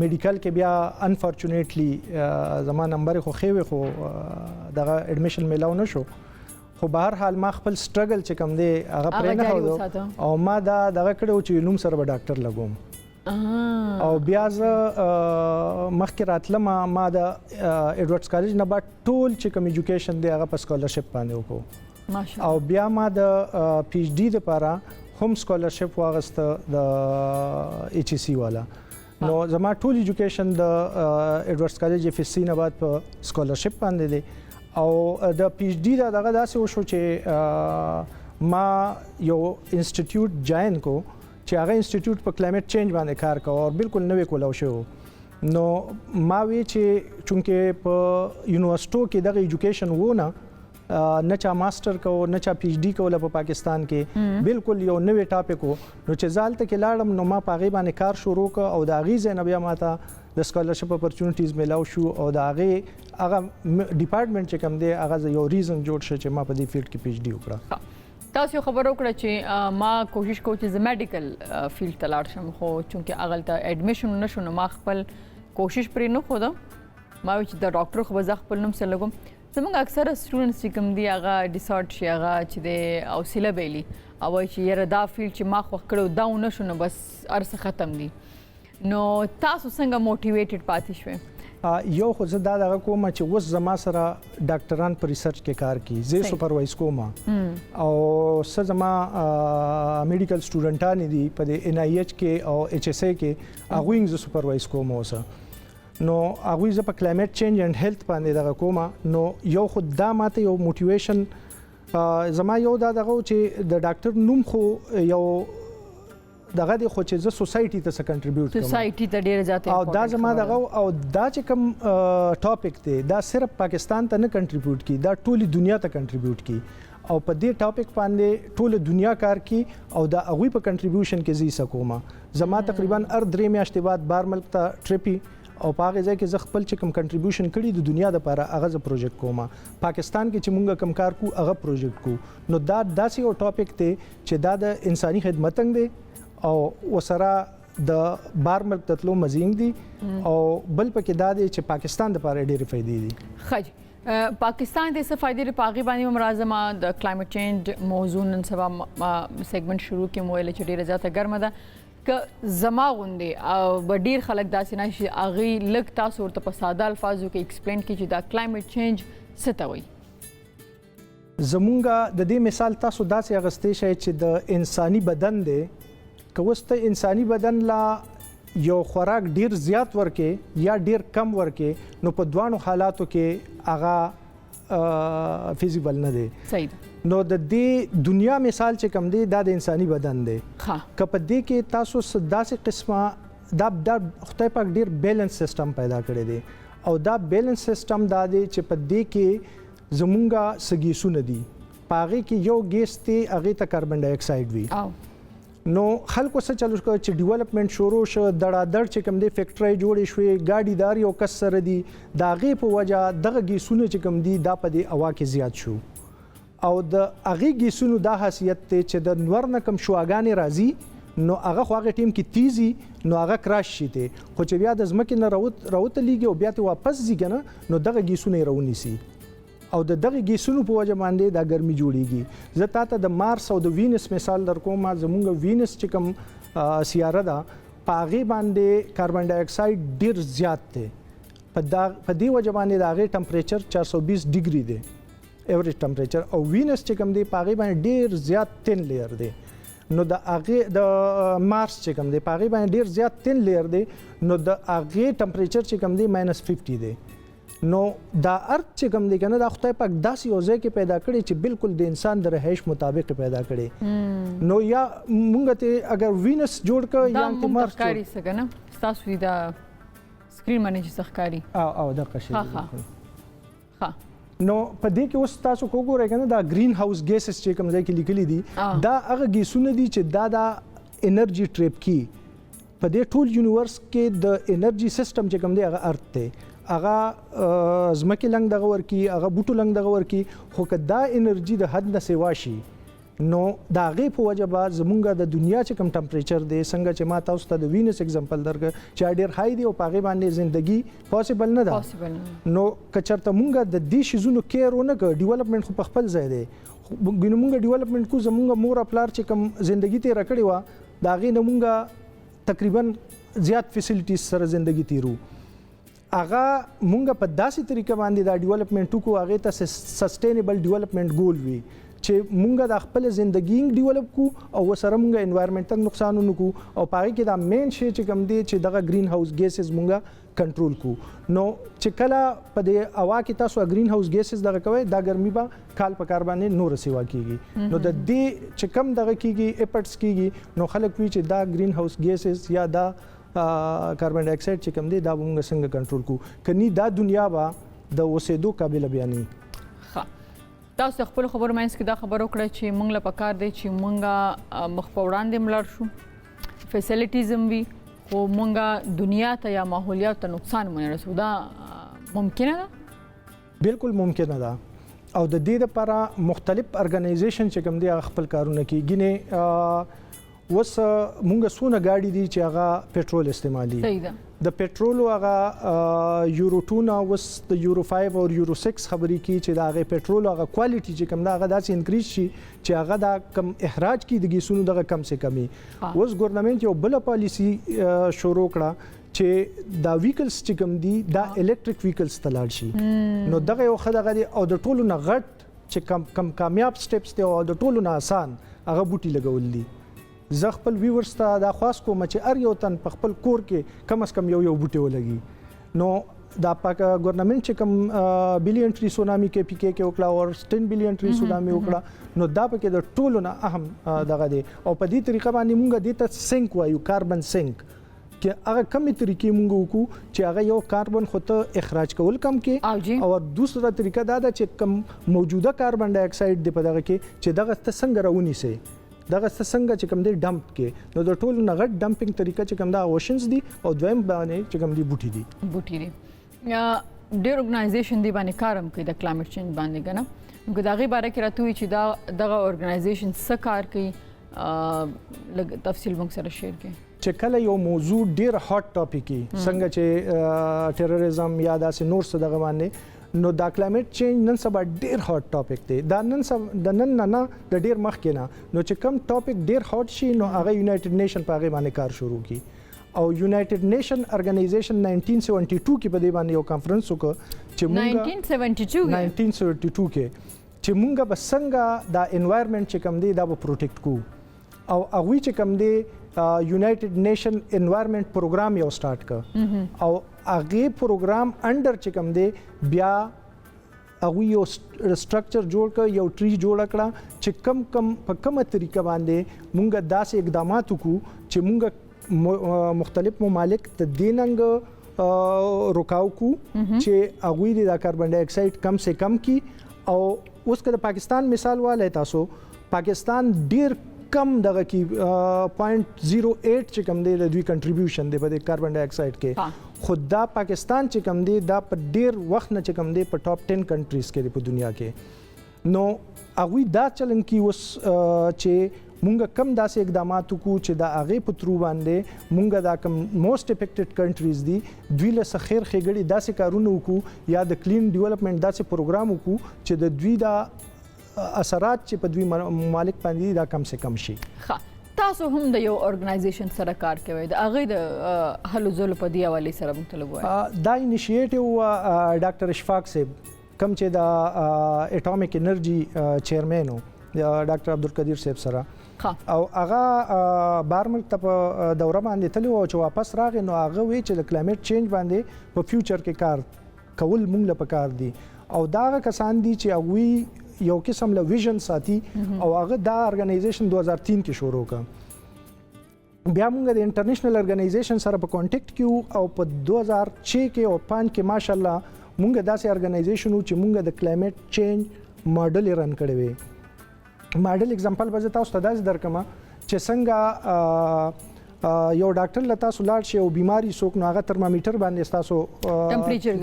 S3: میډیکل کې بیا انفارچونیټلی زما نمبر خو ښې وې خو دغه اډمیشن میلاو نه شو. خو به هر حال ما خپل سټرګل چې کوم دی هغه پرې نه ښودو او ما دا دغه کړی و چې علوم سره به ډاکټر لګوم. او بیا زه مخکې راتلم ما د ایډورډز کالج نه بعد ټول چې کوم ایجوکیشن دی هغه په سکالرشپ باندې وکړو
S1: ماشاءالله
S3: او بیا ما د پی ایچ ډي لپاره هم سکالرشپ واغسته د ایچ ای سی والا نو زما ټول ایجوکیشن د ایډورډز کالج اف اس سی نه بعد په سکالرشپ باندې دی او د پی ایچ ډي دغه داسې وشو چې ما یو انسټیټیوټ جاین کو چې هغه انسټیټیوټ په کلایمټ چینج باندې کار کوي او بالکل نوې کولو شو نو ما وی چې چونکه په یونیورسيټو کې دغه ایجوکیشن وونه نه چا ماستر کو نه چا پی ایچ ډي کوله په پاکستان کې بالکل یو نوې ټاپک نو چې زالته کې لاړم نو ما په غي باندې کار شروع ک او د غي نه بیا ماته د سکالرشپ اپورچونټیز ملاو شو او د هغه ډپارټمنټ چې کوم دی هغه یو ریزن جوړ شو چې ما په دې فیلډ کې پی ایچ ډي وکړه
S1: تاسو خبر وکړه چې ما کوشش کوم چې میډیکل فیلډ ته لاړ شم خو چونکه اغلته اډمیشن نشو نو ما خپل کوشش پرې نه خو ما چې د ډاکټر خو به خپل نوم سره لګم زموږ اکثره سټوډنټس چې کوم دي هغه ډیسارټ شي هغه چې د حوصله بیلی او چې یره دا فیلډ چې ما خو کړو دا ونه شو نو بس ارسه ختم دي نو تاسو څنګه موټیویټډ پاتې شوئ
S3: یو خو زه دا دغه کوم چې اوس زما سره ډاکټران په ریسرچ کې کار کوي زه سپروایز کوم او څه زما میډیکل سټوډنټان دي په ان آی ایچ کې او ایچ اس ای کې هغه یې زه سپروایز کوم اوسه نو هغه زه په کلایمټ چینج اند هیلث باندې دغه کوم نو یو خود دا ماته یو موټیویشن زما یو دا دغه چې د ډاکټر نوم خو یو دغه دی خو چې زه سوسایټي ته څه کنټریبیوټ کوم
S1: سوسایټي ته ډیر زیاته
S3: او دا زما دغه او دا چې کوم ټاپک دی دا صرف پاکستان ته نه کنټریبیوټ کی دا ټولي دنیا ته کنټریبیوټ کی او په دې ټاپک باندې ټول دنیا کار کی او دا هغه په کنټریبیوشن کې زی سکوما زما تقریبا ار درې میاشتې بعد بار ملک ته ټریپی او پاغه ځای کې زه خپل چې کوم کنټریبیوشن کړی د دنیا لپاره هغه ز پروجیکټ کوم پاکستان کې چې مونږ کم کار کو هغه پروجیکټ کو نو دا داسې یو ټاپک ته چې دا د انساني خدمت دی او وسره د بار ملک تطلو مزینګ دي او بل پکې دا دی چې پاکستان لپاره ډېر فائدې دي
S1: خج پاکستان د څه فائدې لپاره باندې مرازمه د کلایمټ چینج موضوع نن سبا سیګمنټ شروع کې مویل چې ډېر زیاته ګرمه ده که زما غوندې او ډیر خلک داسې نه شي اغه لګ تاسو ورته په ساده الفاظو کې ایکسپلین کړئ چې دا کلایمټ چینج څه ته وایي
S3: زمونږه د دې مثال تاسو داسې اغستې شئ چې د انساني بدن دی که وسته انساني بدن لا یو خوراک ډیر زیات ورکې یا ډیر کم ورکې نو په دوانو حالاتو کې هغه فیزیبل نه دی
S1: صحیح ده
S3: نو د دې دنیا مثال چې کم دی دا د انساني بدن دی
S1: ها
S3: کپ دې کې تاسو داسې قسمه دا خدای پاک ډیر بیلانس سیستم پیدا کړی دی او دا بیلانس سیستم دا دی چې په دې کې زمونږه سګیسونه دي پاغه کې یو ګیس ته هغه ته کاربن ډای اکساید وي نو خلکو څه چلو چې ډیولپمنٹ شروع شو دړه چې کوم دی فیکټری جوړې شوې گاډي دار یو کس سره دي دا غي په وجه دغه گیسونه چې کوم دی دا په دې هوا کې زیات شو او د هغه گیسونو دا خاصیت ته چې د نور نه کم شواګانې راځي نو هغه خو هغه ټیم کې تیزي نو هغه کراش شي ته خو چې بیا د زمکه نه راوت لیږي او بیا ته واپس ځي نو دغه گیسونه راونی سي او د دغه گیسونو په وجه باندې دا ګرمي جوړیږي زه تاسو د مارس او د وینس مثال درکوم زموږ وینس چې کوم سیاره ده پاغي باندې کاربن ډای اکساید ډیر زیات دی په دې وجه باندې دا غي ټمپریچر 420 ډیګري دی ایوریج ټمپریچر او وینس چې کوم دی پاغي باندې ډیر زیات تین لیر دی نو د هغه د مارس چې کوم دی پاغي باندې ډیر زیات تین لیر دی نو د هغه ټمپریچر چې کوم دی -50 دی نو دا ارت چې کوم دی کنه دا خدای پاک داسې یو ځای کې پیدا کړی چې بالکل د انسان د رهائش مطابق پیدا کړي نو یا مونږ ته اگر وینس جوړ ک یا ته مارس
S1: کاری سګنه تاسو دا سکرین باندې چې ښکاری
S3: او دا قشي
S1: ها
S3: نو په دې کې اوس تاسو وګورئ کنه دا گرین هاوس ګیسز چې کوم ځای کې لیکلي دي دا هغه ګیسونه دي چې دا انرژي ټریپ کی په دې ټول یونیورس کې د انرژي سیستم چې کوم دی هغه ارت ته هغه زمکه لنګ دغه ورکی هغه بوټو لنګ دغه ورکی خو که دا انرژي د حد نه سیوا شي نو دا غي په وجبه زمونږه د دنیا چې کم ټمپریچر دی څنګه چې ما تاسو ته د وینس اگزامپل درک چې ډیر هاي دی او پاغه باندې ژوندۍ پوسیبل نه ده نو کچرته مونږه د دې شیزونو کیرونه ک ډیولپمنٹ خو په خپل ځای دی ګینه مونږه ډیولپمنٹ کو زمونږه مور خپل چې کم ژوندۍ ته رکړی و دا غي نه مونږه تقریبا زیات فیسیلیټیز سره ژوندۍ تیرو هغه مونږ په داسې طریقه باندې دا ډیولپمنٹ کو هغه ته سسټینبل ډیولپمنٹ ګول وي چې مونږ د خپل ژوندۍ ډیولپ کو او سره مونږ انوایرنمنټل نقصان نه کو او پاره کې دا مین شی چې کوم دی چې دغه گرین هاوس ګیسز مونږ کنټرول کو نو چې کله په دې هوا کې تاسو گرین هاوس ګیسز دغه کوي دا ګرمي به کال په کار باندې نور سیوا کیږي نو د دې چې کم دغه کیږي اپټس کیږي نو خلک وی چې دا گرین هاوس ګیسز یا دا کاربن ډای اکساید چې کوم دی دا موږ څنګه کنټرول کو کني دا دنیا با د اوسېدو قابل بیا نه
S1: تاسو خپل خبرو مینس کې دا خبر وکړه چې موږ له پکار دی چې موږ مخ په وړاندې ملار شو فیسیلیټیز هم وي خو موږ دنیا ته یا ماحولیات ته نقصان ونه رسو دا ممکنه ده
S3: بالکل ممکنه ده او د دې لپاره مختلف ارګنایزیشن چې کوم دی خپل کارونه کوي ګینه وس مونږ سونه گاډي دي چې هغه پېټرول استعمالي
S1: صحیح ده
S3: د پېټرول هغه یورو 2 نه وس د یورو 5 او یورو 6 خبرې کی چې دا هغه پېټرول هغه کوالټي چې کوم دا هغه داسې انکریز شي چې هغه دا کم اخراج کی د ګیسونو دغه کم سے کمی وس ګورنمنت یو بل پالیسی شروع کړه چې دا ویکلز چې کوم دي دا الیکټریک ویکلز تلاړ شي نو دغه یو خدغه دي او د ټولو نه غټ چې کم کامیاب سټیپس ته او د ټولو نه آسان هغه بوټي لګول دي زه خپل ویورز ته دا خواست کوم چې هر یو تن په خپل کور کې کم از کم یو بوټي ولګي نو دا پاک ګورنمنت چې کم بلین ټری سونامي کې پی کې وکړه او 10 بلین ټری سونامي وکړه نو دا پکې د ټولو نه اهم دغه دی او په دې طریقه باندې مونږ د ته سینک وایو کاربن سینک چې هغه کمی طریقې مونږ وکړو چې هغه یو کاربن خو ته اخراج کول کم کې او دوسره طریقه دا ده چې کم موجوده کاربن ډای اکساید دی په دغه کې چې دغه ته څنګه راونی سي دغه څنګه چې کوم دی ډمپ کې نو د ټولو نه غټ ډمپینګ طریقه چې کوم دا اوشنز دي او دویم باندې چې کوم دی بوټي دي
S1: ډېر ارګنایزیشن دی باندې کارم کوي د کلایمټ چینج باندې کنه نو دا غي باره کې راته وي چې دا دغه ارګنایزیشن څه کار کوي لږ تفصیل موږ سره شیر کړئ
S3: چې کله یو موضوع ډیر هاټ ټاپک څنګه چې ټیرریزم یا داسې نور څه دغه باندې نو دا کلایمټ چینج نن سبا ډیر هاټ ټاپک دی دا نن نه د ډیر مخکې نه نو چې کوم ټاپک ډیر هاټ شي نو هغه یونایټډ نیشن په هغه باندې کار شروع کی او یونایټډ نیشن ارګنایزیشن 1972 کې په دې باندې یو کانفرنس وکړ چې موږ 1972 کې چې موږ به څنګه دا انوایرنمنت چې کوم دی دا به پروټیکټ کو او هغه چې کوم دی یونایټډ نیشن انوایرنمنت پروګرام یو سٹارټ ک او هغه پروګرام انډر چې کوم دی بیا هغه یو سټرکچر جوړ ک یو ټری جوړ کړه چې کم په کومه طریقه باندې مونږ داسې اقدامات وکړو چې مونږ مختلف ممالک ته دیننګ روکاو کو چې هغه د کاربن ډای اکساید کم سے کم کی او اوس که د پاکستان مثال والے تاسو پاکستان ډیر کم دغه کی 0.08 چې کم دی د دوی کنټریبیوشن دی په کاربن ډای اکساید کې خود دا پاکستان چې کم دی دا په ډیر وخت نه چې کم دی په ټاپ 10 کنټریز کې دی په دنیا کې نو هغه دا چلن کی اوس چې مونږ کم داسې اقدامات وکړو چې دا هغه په ترو باندې مونږ دا کم موست افیکټډ کنټریز دي دوی له خیر خېګړي داسې کارونه وکړو یا د کلین ډیولپمنٹ داسې پروګرام وکړو چې د دوی دا اثرات چې په دوی ممالک باندې دا کم سے کم شي
S1: تاسو هم د یو ارګنایزیشن سره کار کوئ د هغه د هلو ځلو په دی حواله سره متلګوي
S3: دا انیشیټیو ډاکټر اشفاق صاحب کوم چې د اټومیک انرژي چیرمن وو ډاکټر عبدالقدیر صاحب سره او هغه بارمل ته په دوره باندې تلو او چې واپس راغی نو هغه وی چې د کلایمټ چینج باندې په فیوچر کې کار کول مونږ له پکار دي او دا کسان دي چې هغه یو قسم له ویژن ساتي او هغه دا ارګنایزیشن 2003 کې شروع کړ بیا موږ د انټرنیشنل ارګنایزیشن سره په کانټیکټ کې او په 2006 کې او 5 کې ماشاءالله موږ داسې ارګنایزیشن چې موږ د کلایمټ چینج ماډل رن کړی وي ماډل اگزامپل به تاسو ته داس درکمه چې څنګه یو ډاکټر لتا سولار شي او بیماری سوک نو هغه ترمامیټر باندې تاسو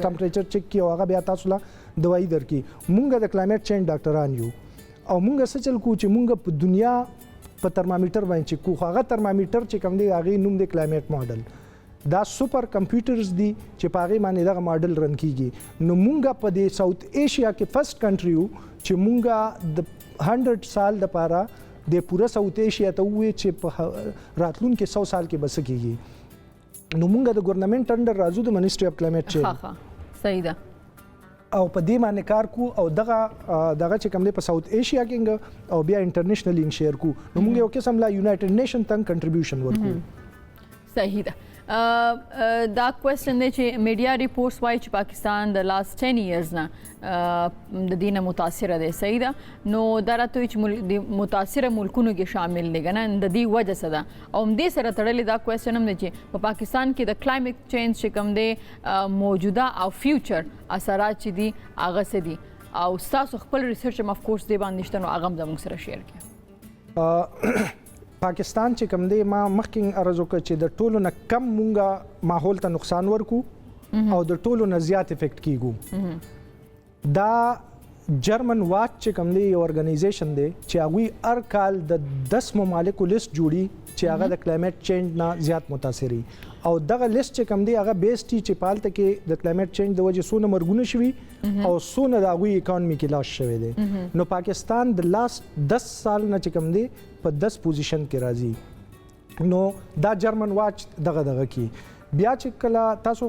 S3: ټمپریچر چیک کی او هغه بیا تاسو لا دوايي درکې مونږ د کلایمټ چینج ډاکټران یو او مونږ څه چل کو چې مونږ په دنیا په ترمامیټر باندې چیک کو هغه ترمامیټر چې کوم دی هغه نوم دی کلایمټ ماډل دا سپر کمپیوټرز دي چې په هغه باندې دا ماډل رن کیږي نو مونږ په د ساوث ایشیا کې فرست کنټری یو چې مونږ د 100 سال د پاره د پوره ساوث ایشیا ته وې چې په راتلونکي 100 سال کې بس کیږي نو موږ د ګورنمنت انډر راځو د منیسټري اف کلایمټ چینج
S1: صحیح ده
S3: او په دې باندې کار کو او دغه چې کوم دی په ساوث ایشیا کې او بیا انټرنیشنلی شیر کو نو موږ یو قسم لا یونایټډ نیشن ته کنټریبیوشن ورکو
S1: صحیح ده دا کوېسچن دی چې میډیا ریپورټس وایي چې پاکستان د لاست 10 ایئرز نه د دې نه متاثره دی صحیح ده نو دا راته چې د متاثره ملکونو کې شامل دی که نه د دې وجه څه ده او همدې سره تړلی دا کوېسچن هم دی چې په پاکستان کې د کلایمیټ چینج چې کوم دی موجوده او فیوچر اثرات چې دي هغه څه دي او ستاسو خپل ریسرچ هم افکورس دی باندې شته نو هغه هم زموږ سره شیر کړئ
S3: پاکستان چې کوم دی ما مخکې عرض وکړ چې د ټولو نه کم مونږه ماحول ته نقصان ورکو او د ټولو نه زیات افیکټ کیږو دا جرمن واچ چې کوم دی یو ارګنایزیشن دی چې هغوی هر کال د 10 ممالکو لیست جوړي چې هغه د کلایمیټ چینج نه زیات متاثر وي او دغه لیست چې کوم دی هغه بیسډ چې پالته کې د کلایمیټ چینج د وجې څونه مرګونه شوي او څونه د هغوی اکانومي کې لاس شوی دی نو پاکستان د لاست 10 سال نه چې کوم دی په 10 پوزیشن کې راځي نو دا جرمن واچ دغه کې بیا چې کله تاسو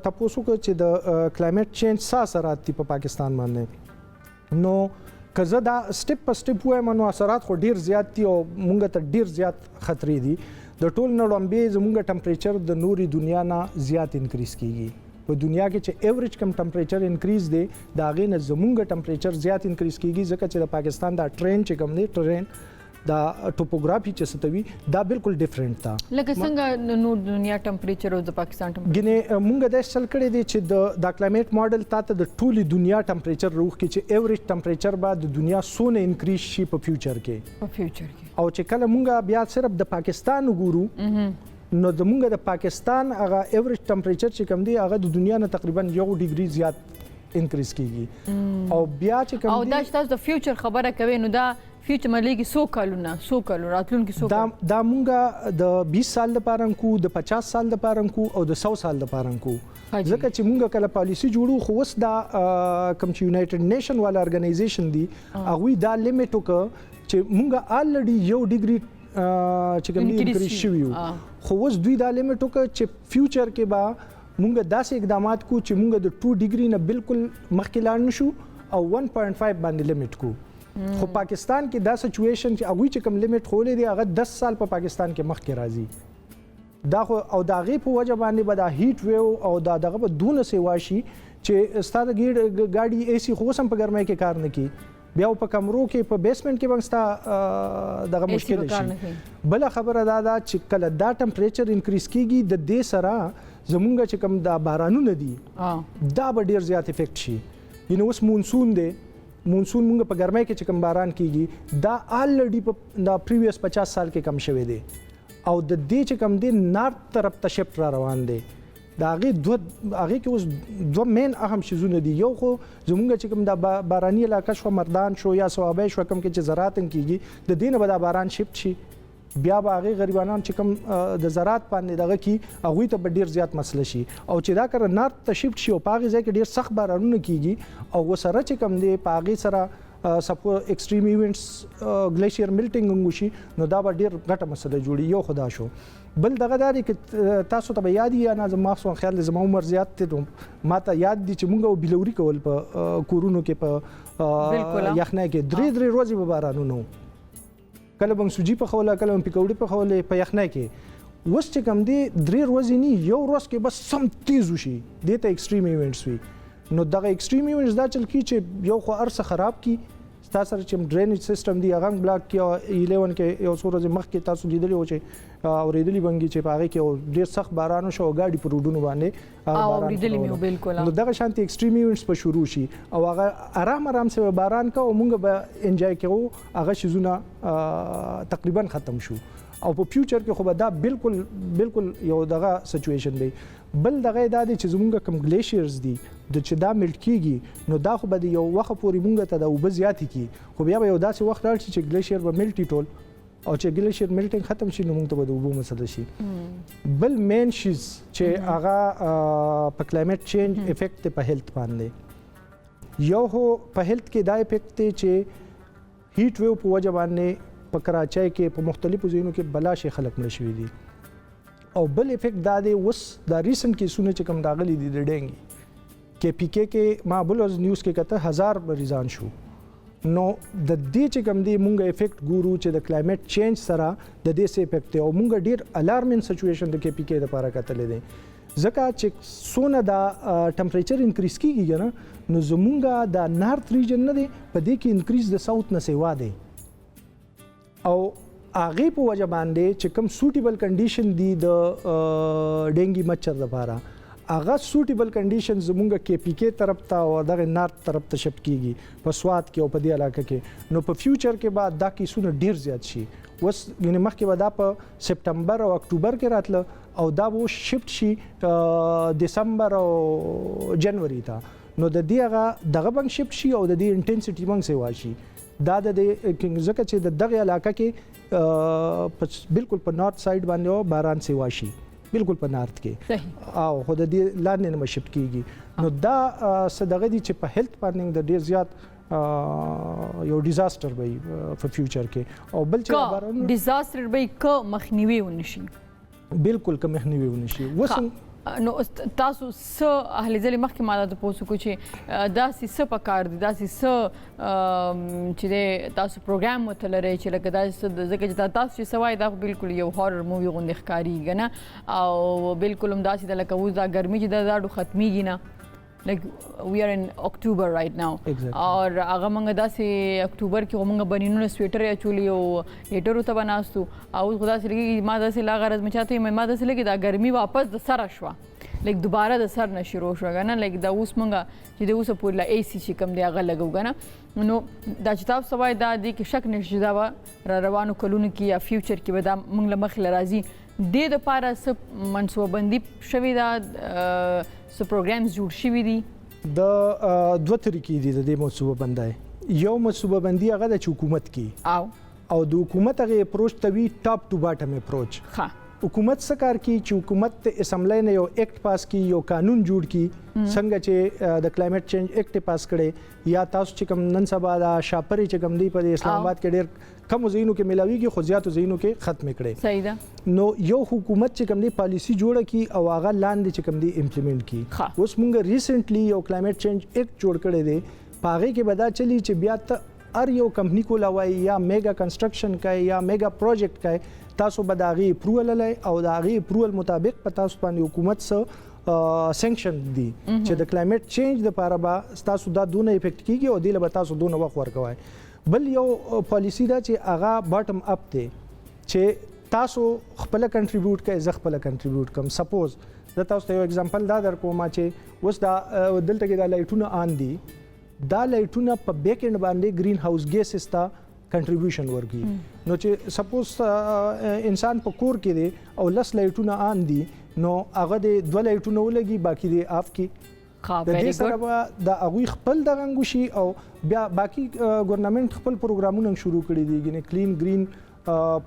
S3: تاسو کو چې د کلایمیټ چینج څه اثرات دي په پاکستان باندې نو که زه دا سټپ په سټپ وایم نو اثرات خو ډیر زیات دي او مونږ ته ډیر زیات خطرې دي د ټول نه وړاندې زموږ ټمپریچر د نوري دنیا نه زیات انکریز کیږي په دنیا کې چې ایوریج کم ټمپریچر انکریز دی دا غي نه زموږ ټمپریچر زیات انکریز کیږي ځکه چې د پاکستان دا ټرین چې کوم دی ټرین دا ټوپوګرافي چې ستوي دا بالکل ډیفرنٹ تا
S1: لکه څنګه نور دنیا ټمپریچر او د پاکستان ټمپریچر
S3: ګینه مونږ د چل کړی دی چې د کلایمیټ ماډل ته د ټولي دنیا ټمپریچر روخ کې چې ایوریج ټمپریچر بعد د دنیا سونه انکریز شي په فیوچر کې او چې کله مونږ بیا صرف د پاکستان وګورو نو د مونږ د پاکستان هغه ایوریج ټمپریچر چې کم دی هغه د دنیا نه تقریبا 1 ډیګري زیات انکریز کیږي او بیا چې کم
S1: او دا چې تاسو د فیوچر خبره کوي نو دا فیوچر ملګری سو کالو راتلونکي سو
S3: دا مونږه د 20 سال لپاره کو د 50 سال لپاره کو او د 100 سال لپاره کو ځکه چې مونږه کله پالیسی جوړو خو وس دا کوم چې یونایټډ نیشن والا ارګنایزیشن دی هغه دا لیمټ وک چې مونږه الریډي 1 ډیګري چې کوم انکریز شوی خو وس دوی دا لیمټ وک چې فیوچر کې با مونږه داسې اقدامات کو چې مونږه د 2 ډیګري نه بالکل مخکې لاړ نشو او 1.5 باندې لیمټ کو خو پاکستان کې دا سچويشن چې هغه چې کوم لیمټ خولې دی هغه 10 سال په پاکستان کې مخ کې راځي دا خو او دا غي په وجه باندې به دا هیټ ویو او دا دغه په دونه سیوا شي چې ستاسو ګاډي ایسی خو سم په ګرمۍ کې کار نه کوي بیا په کمرو کې په بیسمنت کې بنستا دغه مشکل شي بل خبره دا چې کله دا ټمپریچر انکریز کیږي د دې سره زمونږ چې کوم دا بارانونه دي دا به ډیر زیات افیکټ شي ینو اوس مونسون دی مونسون مونږ په ګرمۍ کې چې کوم باران کیږي دا الریډي په دا پریویس 50 سال کې کم شوی دی او د دې چې کوم دی نارت طرف ته شفت را روان دی دا هغه کې اوس دوه مین اهم شیزونه دي یو خو زمونږ چې کوم دا باراني علاقه شو مردان شو یا صوابه شو کوم کې چې زراعت کیږي د دې نه به دا باران شفت شي بیا به هغه غریبانان چې کوم د زراعت باندې دغه کې هغه ته ډیر زیات مسله شي او چې دا کړه نارت ته شفت شي او پاغه ځای کې ډیر سخت بارانونه کیږي او وسره چې کوم دی پاغه سره سپو ایکستریم ایونټس ګلیشیر میلټینګ وشي نو دا به ډیر غټه مسله جوړي یو خدا شو بل دغه داري کې تاسو ته یاد یا نه زما خو خیال زما عمر زیات ته ماته یاد دي چې مونږ بلوري کول په کورونو کې په یخنۍ کې درې ورځې به بارانونه کله بم سوجي په خوله کله بم پکوړي په خوله په یخنۍ کې وس چې کم دی 3 ورځې نه یو ورځ کې بس سم تیز وشي د ته ایکستریم ایونټس وي نو دغه ایکستریم ایونټس دا چل کی چې یو خو ارسه خراب کی تاسو سره چې ډرینیج سیستم دی هغه بلاک کی 11 کې یو څو ورځې مخکې تاسو لیدلی و چې اوریدلی بنګي چې پاره کې ډیر سخت باران شو غاډي پر روډونو باندې
S1: اوریدلی مې بالکل
S3: نو دغه شانتي ایکستریم ایونټس په شروع شي او هغه آرام سره باران کا او مونږ به انجوای کوو هغه شیزونه تقریبا ختم شو او په فیوچر کې خو به دا بالکل یو دغه سچويشن دی بل دغه دا دي چې زمونږ کم ګلیشیرز دي د چې دا ملټ کیږي نو دا خو به یو وخت پورې مونږ ته د وب زیات کی خو بیا به یو داسې وخت راشي چې ګلیشیر به ملټي ټول او چې ګلیشیر میلټینګ ختم شي نو موږ ته به د اوبو مسله شي بل مین شیز چې هغه په کلایمیټ چینج افیکټ په هیلث باندې یو هو په هیلث کې دا افیکټ دی چې هیټ ویو په وجه باندې په کراچۍ کې په مختلفو ځایونو کې بلاشي خلک مړه شوي دي او بل افیکټ دا دی اوس دا ریسنټ کیسونه چې کوم راغلي دي د ډینګي کې پی کې ما بل نیوز کې کته 1000 مریضان شو نو د دې چې کوم دی مونږ افیکټ ګورو چې د کلایمټ چینج سره د دې سه افیکټ او مونږ ډیر الارمینګ سچويشن د کې پی کې لپاره کتلې دي ځکه چې سونه دا ټمپریچر انکریز کیږي نه نو زمونږ د نارث ریجن نه دی په دې کې انکریز د ساوث نه سیوا دی او هغه په وجه باندې چې کوم سوټیبل کنډیشن دي د ډینګي مچھر لپاره هغه سوټیبل کنډیشن زمونږ کې پی کې طرف ته او دغه نارث طرف ته شفت کیږي په سواد کې او په دې علاقې کې نو په فیوچر کې بعد دا کیسونه ډیر زیات شي وس یعنی مخکې به دا په سپټمبر او اکتوبر کې راتله او دا وو شفت شي دسمبر او جنوري ته نو د دې هغه دغه بنګ شفت شي او د دې انټنسټي بنګ سیوا شي دا د ځکه چې د دغه علاقې کې بالکل په نارث ساید باندې باران سیوا شي بالکل په نارث کې او خو د دې لاندې نه شفت کیږي نو دا صدغه دي چې په هیلث پلانینګ د ډیر زیات یو ډیزاستر وي په فیوچر کې او بل چې باران
S1: ډیزاستر وي که مخنیوي ونشي
S3: بالکل که مخنیوي ونشي وسم
S1: نو تاسو څه اهل ځلې مخکې ما دا پوښتنه کو چې داسې څه پکار دي داسې څه چې تاسو پروګرام متلري چې لکه داسې ځکه چې تاسو چې سوای دا بالکل یو هارر مووي غوندې ښکاریږي نه او بالکل هم داسې د لکه اوس دا ګرمي چې دا ډاډو ختميږي نه like we are in October right now اور هغه موږ داسې اکتوبر کې موږ بنینونه سویټر اچولي او هیټرو ته بناستو او خدا سره کې ما داسې لا غرض مچاته ما داسې لګي دا ګرمي واپس د سره شو لیک دوباره د سر نه شروع شو غنه لیک دا اوس موږ چې د اوسه پورلا اي سي چې کم دی هغه لګو غنه نو دا چې تاسو سوای دا د کې شک نشي دا را روانو کلونو کې یا فیوچر کې به دا موږ لمخ لرازي د لپاره څه منصوبه بندي شوی دا څه پروګرامز جوړ شوي دي
S3: د دوه طریقې دي د دې منصوبه بندي یو منصوبه بندي هغه د حکومت کې او د حکومت هغه اپروچ ته وی ټاپ ټو باټم اپروچ حکومت څه کار کوي چې حکومت ته اسمبلی نه یو اکټ پاس کی یو قانون جوړ کی څنګه چې د کلایمټ چینج اکټ پاس کړي یا تاسو چې کوم نن سبا دا شاپري چې کوم دی په اسلام آباد کې ډېر کم زینو کې ملاویږي خو زیاتو زینو کې ختم کړي
S1: صحیح ده
S3: نو یو حکومت چې کوم دی پالیسی جوړه کی او هغه لاندې چې کوم دی امپلیمنٹ کی اوس موږ ریسنټلی یو کلایمټ چینج اکټ جوړ کړی دی پاغه کې بدا چلی چې بیا ته ار یو کمپنی کو لوي یا میگا کنسټرکشن کوي یا میگا پروجیکټ کوي تاسو به داغي اپروول لای او داغي اپروول مطابق په تاسو باندې حکومت سره سانکشن دي چې د کلایمټ چینج د لپاره به تاسو دا دونه افیکټ کیږي او د لپاره تاسو دونه وخت ورکوي بل یو پالیسی دا چې هغه باټم اپ دی چې تاسو خپل کنټریبیوټ کوي زه خپل کنټریبیوټ کوم سپوز دا تاسو ته یو اگزامپل دا درکوم چې اوس دا دلته کې دا لایټونه آن دي دا لایټونه په بیک اند باندې گرین هاوس ګیسز ته کنټریبیوشن ورکي نو چې سپوز انسان په کور کې دی او لس لایټونه آن دي نو هغه د دوه لایټونه ولګي باقي دی اف کی د دې سره د هغه خپل د غنګوشي او بیا باقي ګورنمنت خپل پروګرامونه شروع کړي دي یعنی کلین گرین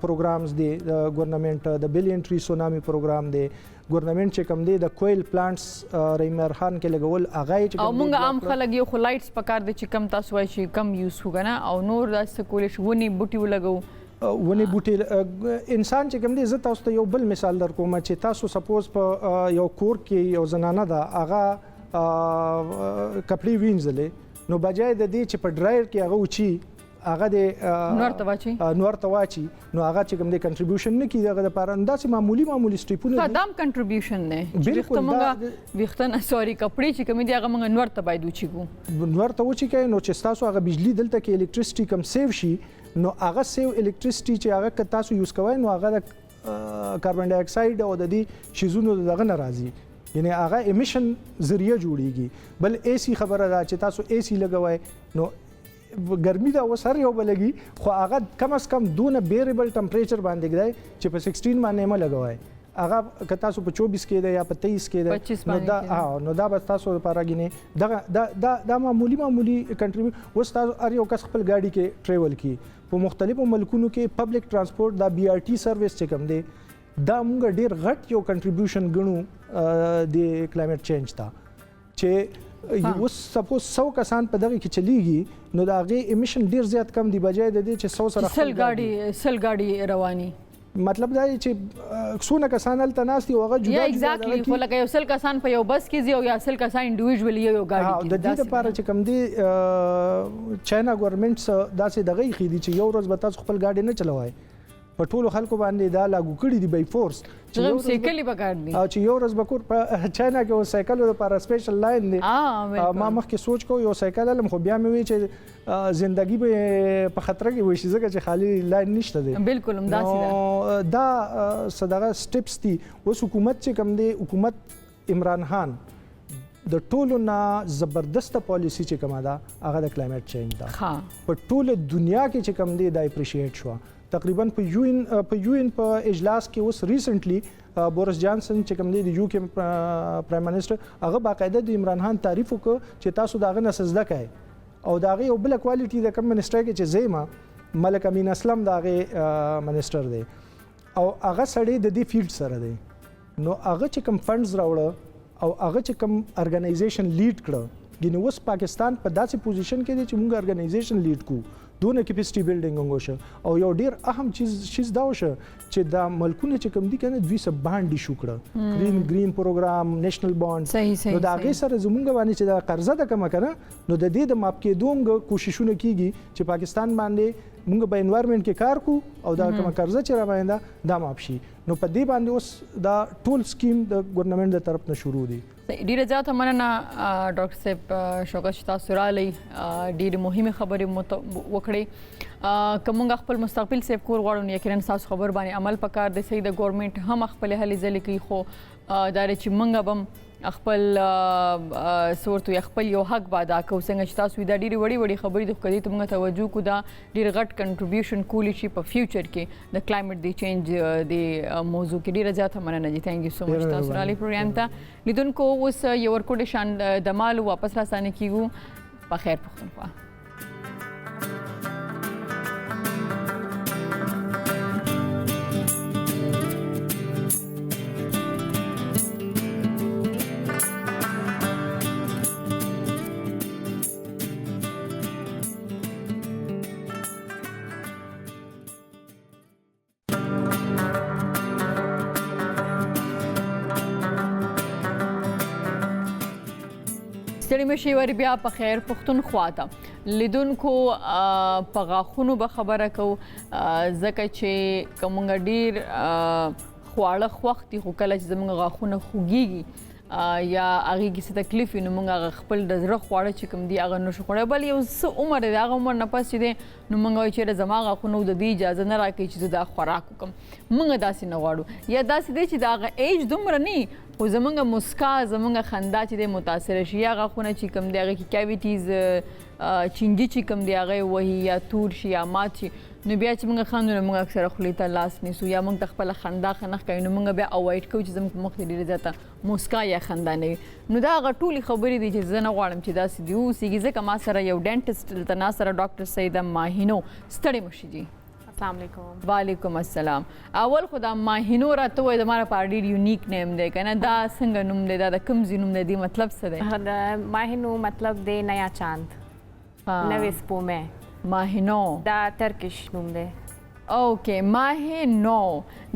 S3: پروګرامز دی د ګورنمنت د بلین ټری سونامي پروګرام دی ګورنمنت چې کوم دی د کویل پلانټس ریمر خان کې لګول اغه چې
S1: او موږ عام خلک یو خو لایټس پکار دي چې کم تاسو وای شي کم یوز وګنه او نور داسې کولې شونی بوټي ولګو
S3: ونی بوټي انسان چې کوم دی زه تاسو ته یو بل مثال درکوم چې تاسو سپوز په یو کور کې یو زنانه ده هغه کپړې وینځلې نو بجای د دې چې په ډرایر کې هغه وچی هغه د نور تواچی نو هغه چې کوم د کنټریبیوشن نه کیږي هغه لپاره انداسې معمولی سټیپونه
S1: خدام کنټریبیوشن نه بالکل موږ وختنه سوري کپړې چې کوم دي هغه موږ نور ته باید وچیګو
S3: نور ته وچی کوي نو چې تاسو هغه بجلی دلته کې الکتریسيټي کم سیو شي نو هغه سیو الکتریسيټي چې هغه تاسو یوز کوئ نو هغه د کاربن ډای اکساید او د دې شیزونو دغه ناراضي یعنی هغه امیشن ذریعہ جوړیږي بل اي سي خبره ده چې تاسو اي سي لګوي نو ګرمي دا وسر یو بلګي خو هغه کم از کم دونه بیریبل ټمپریچر باندې دی چې په 16 باندې ما لګوي هغه که تاسو په 24 کې ده یا په 23 کې ده نو دا بس تاسو لپاره غني دا معمولی کنټریبیوټ وس تاسو ار یو کس خپل گاډي کې ټریول کی په مختلفو ملکونو کې پبلک ترانسپورت دا بي ار ټي سرویس چې کوم دی دا موږ ډیر غټ یو کنټریبیوشن غنو د کلایمټ چینج ته چې اوس سپوز 100 کسان په دغه کې چلیږي نو د هغې امیشن ډېر زیات کم دی بجای د دې چې 100 سره
S1: سل ګاډي رواني
S3: مطلب دا چې څونه کسان هلته ناست دي او هغه جدا
S1: ایگزیکټلی خو لکه یو سل کسان په یو بس کې ځي او یا سل کسان انډیویژولی یو ګاډي کې
S3: د دې لپاره چې کوم دی چاینا ګورنمنټ داسې دغه یې ښیي چې یو ورځ به تاسو خپل ګاډي نه چلوئ په ټولو خلکو باندې دا لاګو کړي دي بای فورس
S1: چې سایکل به کار دي
S3: او چې یو ورځ به کور په چاینا کې و سایکل لپاره سپیشل لاین دی ما مخکې سوچ کو یو سایکل لم خو بیا مې وی چې زندگی به په خطر کې وي چې ځکه چې خالی لاین نشته دی
S1: بالکل همداسې
S3: دا صدغه سټیپس دي اوس حکومت چې کوم دی حکومت عمران خان د ټولو نه زبردسته پالیسی چې کومه ده هغه د کلایمټ چینج ده په ټوله دنیا کې چې کوم دی دا اپریشیټ شو تقریبا په یو ان په اجلاس کې اوس ریسنټلی بورس جانسن چې کوم دی د یو کې پرایم منسٹر هغه باقاعده د عمران خان تعریف وکړ چې تاسو داغه نسزده کوي او داغه یو بل کوالټي د کوم منسٹر کې چې زېما ملک امین اسلم داغه منسٹر دی او هغه سړی د دې فیلډ سره دی نو هغه چې کوم فندز راوړه او هغه چې کوم ارګنایزیشن لیډ کړه ګینه اوس پاکستان په داسې پوزیشن کې دی چې موږ ارګنایزیشن لیډ کوو دونه کیپاسټي بلډینګ وشو او یو ډیر اهم چیز دا وشو چې دا ملکونه چې کوم دي کنه دوی سب باندې شو کړه گرین پروګرام نېشنل بانډ نو دا هغه سره زمونږ باندې چې دا قرضه د کم کنه نو د دې د ماپ کې دومره کوششونه کیږي چې پاکستان باندې موږ په انوایرنمنت کې کار کو او دا کوم قرضه چې را باندې دا ماپ شي نو په دې باندې اوس دا ټول سکیم د ګورنمنت د طرف نه شروع دي
S1: ډیره زیاته مننه ډاکټر صاحب شوکت تاسو را لې ډیره مهمه خبرې وکړې کومه خپل مستقبل سیف کول غواړو یقینا تاسو خبر باندې عمل پکار د سید ګورنمنت هم خپل هلي ځلې کوي خو دا چې منګه بم خپل صورت خپل یو حق بادا کو څنګه چې تاسو دا ډیره وړي خبرې د کدي ته موږ توجه کو دا ډیر غټ کنټریبیوشن کولی شي په فیوچر کې د کلایمټ دی چینج دی موضوع کې ډیره زیاته مننه دي ثانک یو سو مچ تاسو را لې پروګرام ته لیدونکو اوس یو ورکوډ شان د مال واپس را سانه کیږو په خیر پختونخوا ستړي مشي ور بیا په خیر پختونخوا ته لیدونکو په غاښونو به خبره کو ځکه چې کومه ډیر خواړه خوختي خو کله چې زموږ غاښونه خوږيږي یا هغه کې څه تکلیف نو موږ خپل د زړه خواړه چې کوم دی هغه نشو خوړل بل یو څه عمر دی هغه عمر نه پس دی نو موږ چې زما غاښونه د دې اجازه نه راکړي چې دا خوراک وکم موږ داسې نه غواړو یا داسې دی چې دا ایج دومره نه خو زمونږ مسکا زمونږ خندا چې د متاثر شي هغه خونه چې کوم دی هغه کې کیویټیز چینجی چې کوم دی هغه وਹੀ یا تور شي یا مات شي نو بیا چې موږ خاندو موږ اکثره خولې ته لاس نیسو یا موږ خپل خندا خنخ کوي نو موږ بیا اوایډ کوو چې زموږ مخ ډیره زیاته مسکا یا خندا نه نو دا هغه ټولي خبرې دي چې زه نه غواړم چې داسې دی اوسېږي ځکه ما سره یو ډینټسټ دلته نه سره ډاکټر سیده ماهینو ستړي مشي جی
S4: السلام علیکم
S1: وعلیکم السلام اول خدا ماهینو راته وای د ماره پارډی یونیک نیم دی کنه دا څنګه نوم دی دا د کوم زینوم دی مطلب څه دی
S4: د ماهینو مطلب دی نیا چاند نوې سپومه
S1: ماهینو
S4: دا ترکیش نوم دی
S1: اوکے ماهینو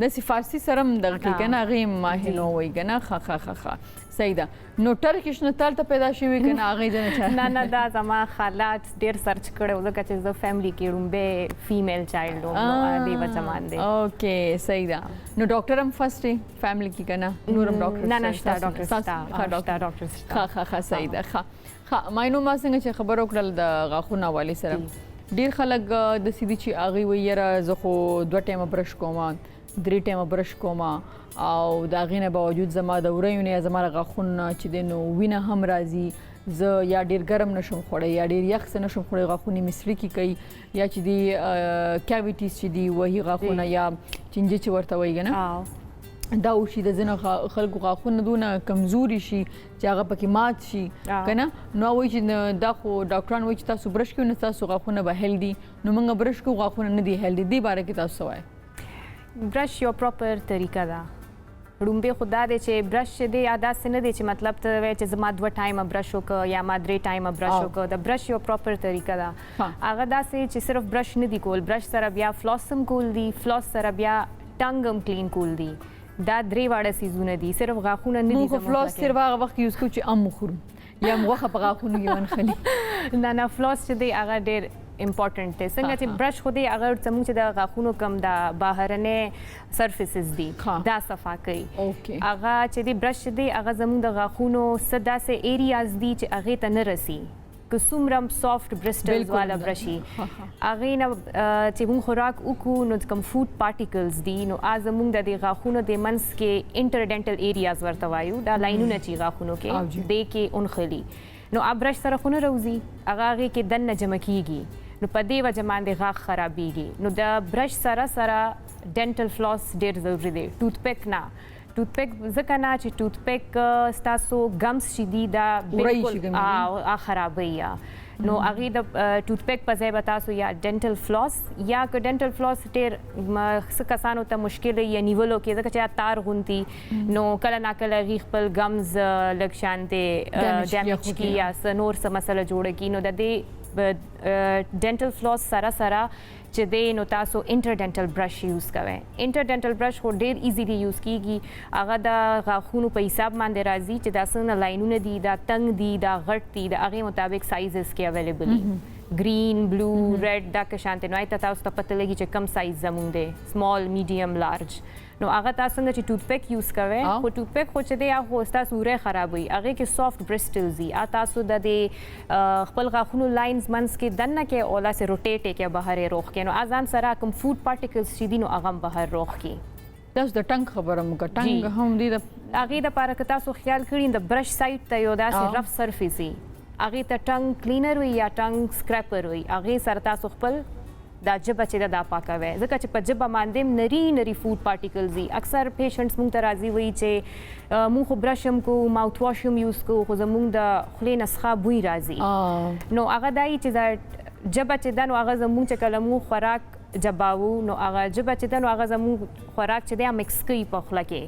S1: د فارسی سرم دغه کې کنه غیم ماهینو وای کنه خ صحیح ده نو ترکیش نه تلته پیدا شوی کنه هغه جن
S4: نه دا زما خالات ډیر سرچ کړو ځکه چې زه فیملی کې رومبه فیمیل چایلډ نو دی بچمان دی
S1: اوکے صحیح ده نو ډاکټر هم فرست فیملی کې کنه نورم ډاکټر
S4: نه نشته ډاکټر
S1: ډاکټر صحیح ده ښه ماینو ما څنګه چې خبر وکړل د غاښونو والی سره ډیر خلک د سیدی چې اغه ویره زه خو 2 ټیمه برش کوم 3 ټیمه برش کوم او دا غینه باوجود زما د ورېونه زما غاښونه چې دینو وینه هم راځي زه یا ډیر ګرم نشم خوړی یا ډیر یخ نشم خوړی غاښونه مصری کی کوي یا چې دی کیویټیز چې دی وਹੀ غاښونه یا چنجي چې ورته وایي نه دا وشي د زنه خلکو غاښونه دونه کمزوري شي چې هغه پکې مات شي کنه نو وایي چې دا خو ډاکټران وایي چې تاسو برش کوئ نو تاسو غاښونه به هیلدي نو موږ برش کوو غاښونه نه دي هیلدي دی باره کې تاسو وایي
S4: برش یو پراپر طریقه ده ړومبې خو دا دی چې برش چې دی داسې نه دی چې مطلب ته وایي چې زما 2 ټایمه برش وکړه یا ما 3 ټایمه برش وکړه. د برش یو پراپر طریقه ده. هغه داسې چې صرف برش نه دی کول، برش سره بیا فلوس هم کول دي، فلوس سره بیا ټنګ هم کلین کول دي. دا 3 واړه سیزونه دي، صرف غاښونه نه دي.
S1: موږ فلوس صرف هغه وخت یوز کوو چې ام وخورو یا غوښه په غاښونو کې ونښلي.
S4: نه فلوس چې دی هغه ډېر امپورټنٹ دی. څنګه چې برش خو دی هغه زموږ چې د غاښونو کم د بهرنۍ سرفیسز دي دا صفا کوي. هغه چې دی برش دی هغه زموږ د غاښونو څه داسې ایریاز دي چې هغې ته نه رسي. که څومره هم سافټ برسټلز والا برشي هغې نه چې موږ خوراک وکړو نو کوم فوډ پارټیکلز دي نو زموږ د دې غاښونو د منځ کې انټرډنټل ایریاز ورته وایو، دا لاینونه چې غاښونو کې دې کې اونخلي. نو برش سره خو نه راوځي، هغه هغې کې دننه جمع کیږي، نو په دې وجه باندې غاښ خرابېږي. نو د برش سره ډینټل فلوس ډېر ضروري دی، ټوت پیک نه. ټوت پیک ځکه نه چې ټوت پیک ستاسو ګمز چې دي دا بالکل خرابوي. نو هغې د ټوت پیک په ځای به تاسو یا ډینټل فلوس یا که ډینټل فلوس ډېر څه کسانو ته مشکل یا نیولو کې ځکه چې یا تار غوندي نو کله ناکله هغې خپل ګمز لږ شانتې ډیمیج کړي یا څه نور څه مسله جوړه کړي. نو د دې ډینټل فلوس سره سره چې دی نو تاسو انټرډنټل برش یوز کوئ. انټرډنټل برش خو ډېر ایزیلی یوز کیږي، هغه د غاښونو په حساب باندې راځي چې دا څنګه لاینونه دي، دا تنګ دي، دا غټ دي، د هغې مطابق سایزز کې اویلیبل دي. ګرین، بلو، ریډ دا که شانتې نو هغې ته تاسو ته پته لګي چې کم سایز زموږ دی، سمال، میډیم، لارج. نو هغه تاسو څنګه چې ټوت پیک یوز کوئ خو ټوت پیک خو چې دی هغه ستاسو وری خرابوي، هغې کې سافټ برسټلز دي. تاسو د دې خپل غاښونو لاینز منځ کې دننه کې او داسې روټیټ یې کې بهر روغ کې نو ځان سره کوم فوډ پارټیکلز چې دي نو هغه هم بهر روغ کې.
S1: تاسو د ټنګ خبره مو کړه، ټنګ هم دی د
S4: هغې دپاره که تاسو خیال کړي د برش سایډ ته یو داسې رف سرفیس وي، هغې ته ټنګ کلینر وي یا ټنګ سکریپر وي، هغې سره تاسو خپل دا جبه چې دا پاکوي ځکه چې په جبه باندې نری نری فوډ پارټیکلز دي. اکثر پیشنټس موږ ته راځي وایي چې موږ خو برش هم کوو، ماوت واش هم یوز کوو، خو زموږ د خولې نه څخه بوی راځي. نو هغه دا چې دا جبه چې ده نو هغه زموږ چې کله موږ خوراک جباوو نو هغه جبه چې ده نو هغه زموږ خوراک چې دی مکس کوي په خوله کې،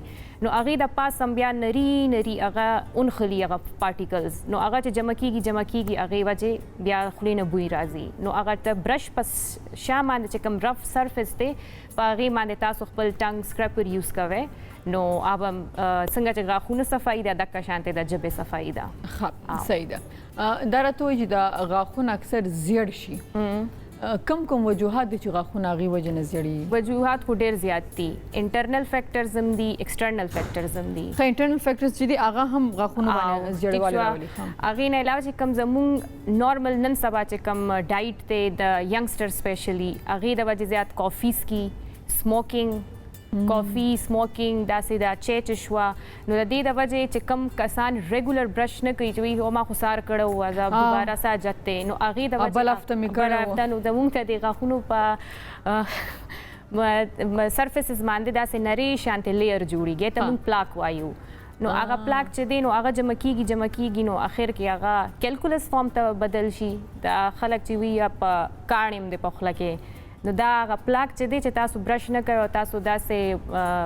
S4: نو هغې د پاس هم بیا نری نری هغه اونخلي هغه پارټیکلز، نو هغه چې جمع کیږي هغې وجې بیا خولې نه بوی راځي. نو هغه ته برش په شا باندې چې کوم رف سرفیس دی په هغې باندې تاسو خپل ټنګ سکریپر یوز کوئ نو اب څنګه چې غاښونه صفایي ده دقه شانتې د ژبې صفایي ده.
S1: ښه صحیح ده. دا راته وایي چې د غاښونه اکثر زیړ شي، کوم وجوهات دي چې غاښونه هغې وجې نه زیړېږي؟
S4: وجوهات خو ډېر زیات دي، انټرنل فیکټرز هم دي، ایکسټرنل فیکټرز هم دي.
S1: ښه انټرنل فیکټرز چې دي هغه هم غاښونو باندې زیړوالی راولي.
S4: هغې نه علاوه چې کوم زموږ نارمل نن سبا چې کوم ډایټ دی د ینګسټر سپیشلی هغې د وجې زیات کافي څکي، سموکینګ، کافي سموکینګ داسې دا چای شوه نو د دې د وجې چې کم کسان ریګولر برش نه کوي چې وایي ما خو سهار کړی وو زه دوباره ساجت دی نو هغې د وجې
S1: بل هفته مې کړی
S4: نو زموږ ته د غاښونو په سرفیسز باندې داسې نرۍ شانتې لیر جوړېږي ته موږ پلاک وایو. نو هغه پلاک چې دی نو هغه جمع کیږي نو اخر کې هغه کیلکولس فارم ته بدل شي. دا خلک چې وي یا په کاڼ هم دی په خوله کې نو دا هغه پلاک چې دی چې تاسو برش نه کوئ او تاسو داسې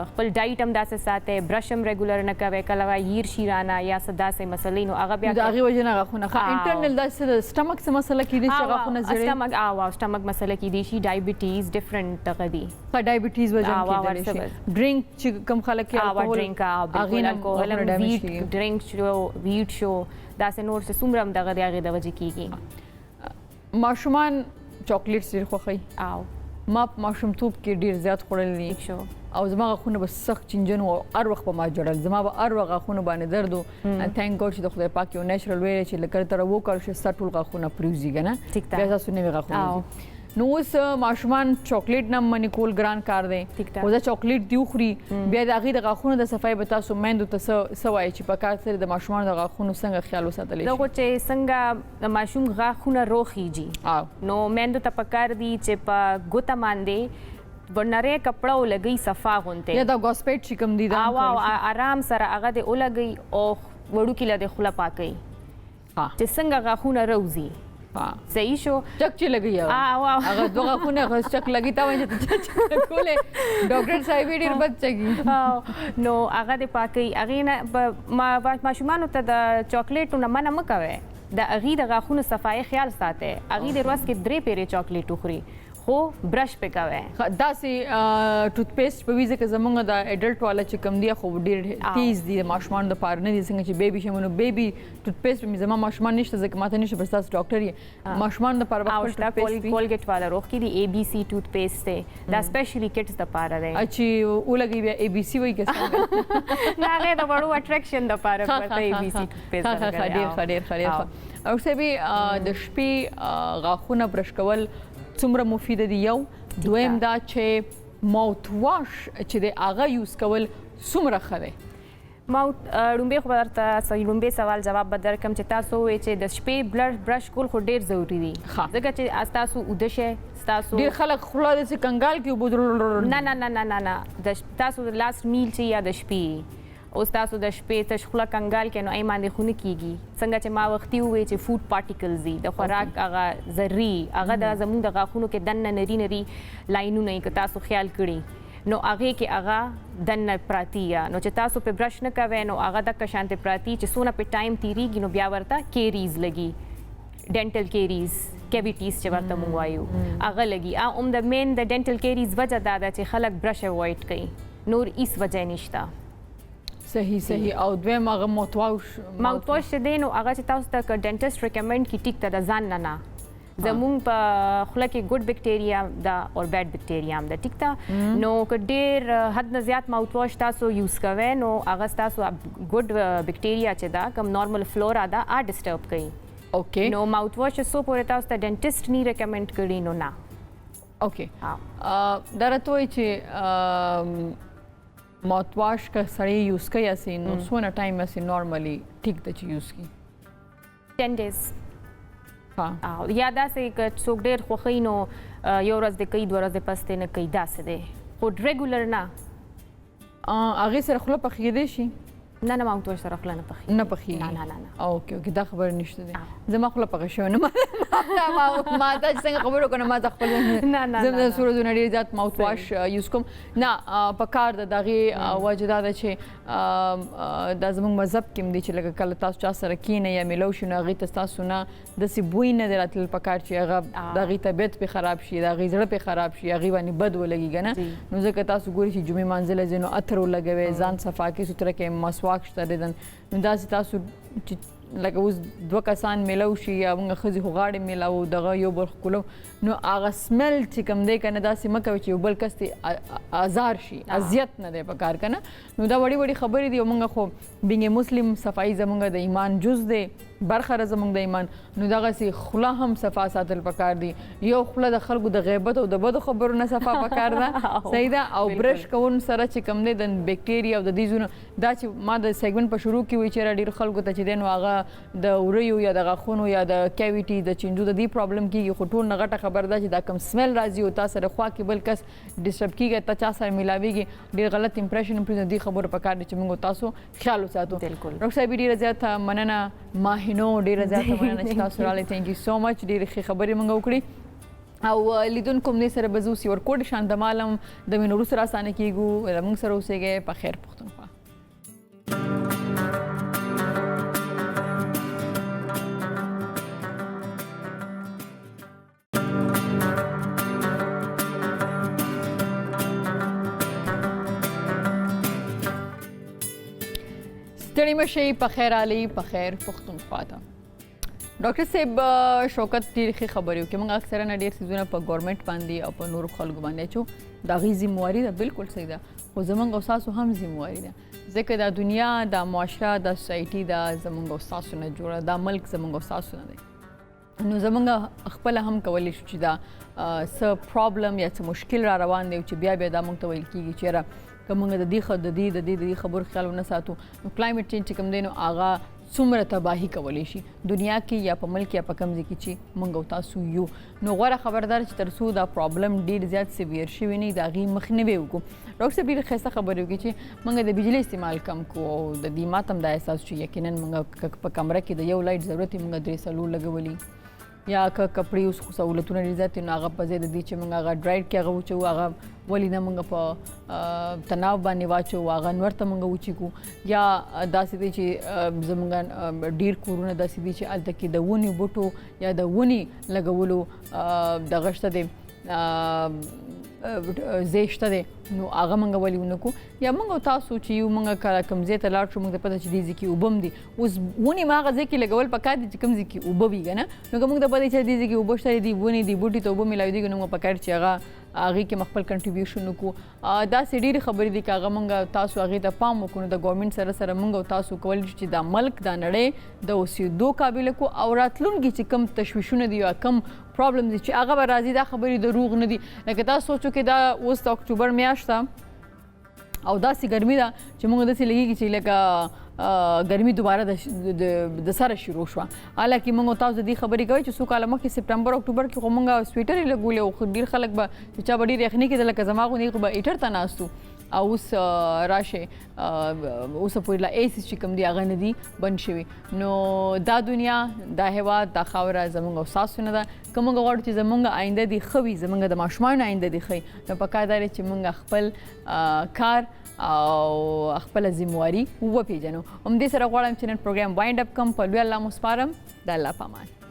S4: خپل ډایټ هم داسې ساتئ، برش هم ریګولر نه کوئ، کله وایي هیر شي رانه یا څه داسې مسلې نو هغه بیا
S1: د هغې وجې نه غاښونه انټرنل داسې د سټمک څه مسله کیدی شي غاښونه زیړوي؟
S4: سټمک مسله کیدی شي، ډایبټیز ډفرنٹ دغه دي.
S1: ډایبټیز وجه کیدلی شي، ډرینک چې کوم خلک
S4: الکوهول ویټ ډرینک شو، ویټ شو، داسې نور څه څومره هم دغه د هغې د وجې کیږي.
S1: ماشومان چاکلیټس ډېر خوښوي، ما په ماشومتوب کې ډېر زیات خوړل دي او زما غاښونه به سخت چینجن و هر وخت به ما جړل، زما به هر وخت غاښونه باندې درد و. تھینک ګاډ چې د خدای پاک یو نیچرل وی چې لکه تر وکړ چې ستا ټول غاښونه پریوزي که نه بیا ستاسو نوي غاښونه. نو اوس ماشومان چاکلیټ نه منې کول ګران کار دی، خو دا چاکلیټ دی وخوري بیا د هغې د غاښونو د صفایي به تاسو میندو ته څه وایي چې په کار سره د ماشومانو د غاښونو څنګه خیال وساتلی شي؟
S4: دغه چې څنګه د ماشوم غاښونه روغ خیږي نو میندو ته پکار دي چې په ګوته باندې نری کپړه ولګوي صفا غونتې
S1: یا دا ګاسپیټ چې کوم دي
S4: آرام سره هغه دې ولګوي او وړوکي له دې خوله پاکوي چې څنګه غاښونه روځي صحیح شو
S1: چک چې لګي هغه دوه غاښونه هغه چک لګي تا وایي چې چک کولې ډاکټر صاحب ډېر بد چګي
S4: نو هغه د پاکي هغه نه ماشومانو ته د چاکلیټو نه منع مکوي د هغې د غاښونو صفایي خیال ساتئ هغې د ورځ کې 3 پیرې چاکلیټ وخوري خو برش پې کوئ
S1: داسې ټوت پیسټ په وي ځکه زموږ د اډلټ والا چې کوم دی خو ډېر تیز دي د ماشومانو دپاره نه دي څنګه چې بیبي شي نو بیبي ټوت پیسټ مې زما ماشومان نشته ځکه ماته نشته بس تاسو ډاکټر یې ماشومانو دپاره به خپل ټوت پیسټ وي
S4: کولګیټ والا روغ کې دی اے بي سی ټوت پیسټ دی دا سپیشلی کټس دپاره دی
S1: چې ولګي بیا اے بي سی وایي که څنګه
S4: نه هغې د وړو اټریکشن دپاره ورته اے بي سی ټوت پیسټ
S1: ډېر او صاحبي د شپې غاښونه برش کول څومره مفید دي یو دویم دا چې ماوت واش چې د هغه یوز کول څومره ښه دی
S4: لومبې خو به درته لومبې سوال جواب به درکړم چې تاسو ووایئ چې د شپې برش کول خو ډېر ضروري دي ځکه چې ستاسو اوده شی ستاسو
S1: ډېر خلک خوله داسې کنګال کړي اوبه
S4: نه تاسو د لاست میل چې یا د شپې اوس تاسو د شپې تش خوله کنګال کې نو ای باندې خو نه کېږي څنګه چې ما وختي ووایي چې فوډ پارټیکلز دي د خوراک هغه ذرې هغه د زموږ د غاښونو کې دننه نري نري لاینونه یې که تاسو خیال کړي نو هغې کې هغه دننه پراتی یا نو چې تاسو پې برش نه کوئ نو هغه دقه شانتې پراتی چې څونه پې ټایم تېرېږي نو بیا ورته کیریز لګي ډینټل کیریز کیویټیز چې ورته موږ وایو هغه لګي هم د مین د ډینټل کیریز وجه دا ده چې خلک برش اوایډ کوي نور هیڅ وجه نشته
S1: صحیح او دویم هغه ماوت واش
S4: چې دی نو هغه چې تاسو ته که ډینټسټ ریکمنډ کړي ټیک ته د ځان نه زموږ په خوله کې ګډ بیکټیریا ده او بیډ بیکټیریا هم ده ټیک ته نو که ډېر حد نه زیات ماوت واش تاسو یوز کوئ نو هغه ستاسو ګډ بیکټیریا چې ده کوم نارمل فلورا ده ډسټرب کوي
S1: اوکې
S4: نو ماوت واش څو پورې تاسو ته ډینټسټ نه ریکمنډ کړي نو نه
S1: اوکې دا راته وایي چې ماوت واش که سړی یوز کوي اسې نو څونه ټایم اسې نارملی ټیک ده چې یوز کړي
S4: 10 days یا داسې که څوک ډېر خوښوي نو یو ورځ دې کوي 2 ورځې پس دې نه کوي داسې دی خو ریګولر نه
S1: هغې سره خوله پخېدی شي
S4: نه ماوت واش سره خوله نه پخېږي
S1: نه پخېږي
S4: نه
S1: اوکې دا خبره نشته دی زما خوله پخه شوې نه ما ته چې څنګه خبرې وکړم ما ته خپل زه د څو ورځو نه ډېر زیات ماوت واش یوز کوم نه په کار د هغې وجه دا ده چې دا زموږ مذهب کې هم دی چې لکه کله تاسو چا سره کښېنئ یا میلو شي نو هغې ته ستاسو نه داسې بوی نه دی راتلل په کار چې هغه د هغې طبیعت پې خراب شي د هغې زړه پې خراب شي هغې باندې بد ولګي که نه نو ځکه تاسو ګورئ چې جمعې مانځلی ځئ نو عطر ولګوئ ځان صفا کړئ سوتره کړئ مسواک شته دیدن نو داسې تاسو چې لکه اوس 2 کسان میلو شي یا موږ ښځې خو غاړې میلاو دغه یو بل ښکلو نو هغه سمل چې کوم دی که نه داسې مه کوئ چې یو بل کس ته ازار شي اذیت نه دی په کار که نه نو دا وړې وړې خبرې دي او موږ خو بینګ مسلم صفایي زموږ د ایمان جز دی برخه ده زموږ د ایمان نو دغسې خوله هم صفا ساتل پکار دي یو خوله د خلکو د غیبت او د بدو خبرو نه صفا پکار ده صحیح ده او برش کول سره چې کوم دی د بیکټیریا او د دې زونه دا چې ما د سیګمنټ په شروع کې وایي چې ډېر خلکو ته چې دی نو هغه د وریو یا د غاښونو یا د کیویټي د چینجو د دې پرابلم کېږي خو ټول نه غټه خبر ده چې دا کوم سمیل راځي او تا سره خوا کې بل کس ډسټرب کېږي ته چا سره میلاویږي ډېر غلط امپریشن پرې د دې خبرو پکار دي چې موږ تاسو خیال وساتو ډاکټر صاحب ډېره زیاته مننه ماهینو ډېره زیاته مننه چې تاسو راغلئ تھینک یو سو مچ ډېرې ښې خبرې موږ وکړې او لیدونکو همدې سره به زه اوس یو ورکوټ شان د مالم د مینو وروسته راسانه کېږو موږ سره اوسېږئ په خیر پښتونخوا ستړي مه شئ په خیر رالئ په خیر پښتونخوا ته ډاکټر صاحب شوکت ډېرې ښې خبرې وکړې موږ اکثره نه ډېر څیزونه په ګورنمنټ باندې او په نورو خلکو باندې اچو د هغې ذمواري ده بالکل صحیح ده خو زموږ او ستاسو هم ذمواري ده ځکه دا دنیا دا معاشره دا سوسایټي دا زموږ او ستاسو نه جوړه دا ملک زموږ او ستاسو نه دی نو زموږ خپله هم کولی شو چې دا څه پرابلم یا څه مشکل را روان دی چې بیا دا موږ ته ویل کېږي چېرې که موږ د دې خبرو خیال ونه ساتو نو کلایمټ چینج چې کوم دی نو هغه څومره تباهي کولی شي دنیا کې یا په ملک یا په کوم ځای کې چې موږ او تاسو یو نو غوره خبردار چې تر څو دا پرابلم ډېر زیات سیویر شوی نه د هغې مخنیوی وکړو ډاکټر صاحب ډېرې ښایسته خبرې وکړي چې موږ د بجلۍ استعمال کم کړو او د دې ماته هم دا احساس چې یقینا موږ په کمره کې د یو لایټ ضرورت یې موږ 3 لګولي یا که کپړې اوس خو سهولتونه ډېر زیات دي نو هغه په ځای د دې چې موږ هغه ډرایډ کې هغه وچوو هغه ولې نه موږ په تناو باندې واچوو هغه نور ته موږ وچیږو یا داسې دی چې زموږ ډېر کورونه داسې دي چې هلته کې د ونې بوټو یا د ونې لګولو دغه شته دی ځای شته دی نو هغه موږ ولې ونه کړو یا موږ تاسو چې یو موږ کوم ځای ته لاړ شو موږ ته پته چې دې ځای کې اوبه هم دي اوس ونې ما هغه ځای کې لګول پکار دي چې کوم ځای کې اوبه وي که نه نو که موږ ته پته چې دې ځای کې اوبه شته دي ونې دي بوټي ته اوبه میلاوېږي نو موږ پکار چې هغه هغې کې خپل کنټریبیوشن وکړو داسې ډېرې خبرې دي که هغه موږ تاسو هغې ته پام وکړو نو د ګورنمنټ سره موږ او تاسو کولی شو چې دا ملک دا نړۍ د اوسېدو قابله کړو او راتلونکي چې کوم تشویشونه دي یا کوم پرابلم دي چې هغه به راځي دا خبرې دروغ نه دي لکه تاسو سوچو کې دا اوس د اکتوبر میاشت ده او داسې ګرمي ده چې موږ داسې لګېږي چې لکه ګرمي دوباره د سره شروع شوه حالکه موږ تاسو د دې خبرې کوي چې څو کاله مخکې سپټمبر اکتوبر کې خو موږ سویټر یې لګولې او ډېر خلک به چې چا به ډېر یخني کېده لکه زما غوندې خو به هیټر ته ناست وو او اوس راشئ اوسه پورې لا ایس چې کوم دی هغه نه دي بند شوي نو دا دنیا دا هېواد دا خاوره زموږ او ستاسو نه ده که موږ غواړو چې زموږ آینده دې ښه وي زموږ د ماشومانو آینده دې ښه وي نو پکار دا دی چې موږ خپل کار او خپله ذمواري وپېژنو همدې سره غواړم چې نن پروګرام وایند اپ کړم په لوی الله مو سپارم د الله په امان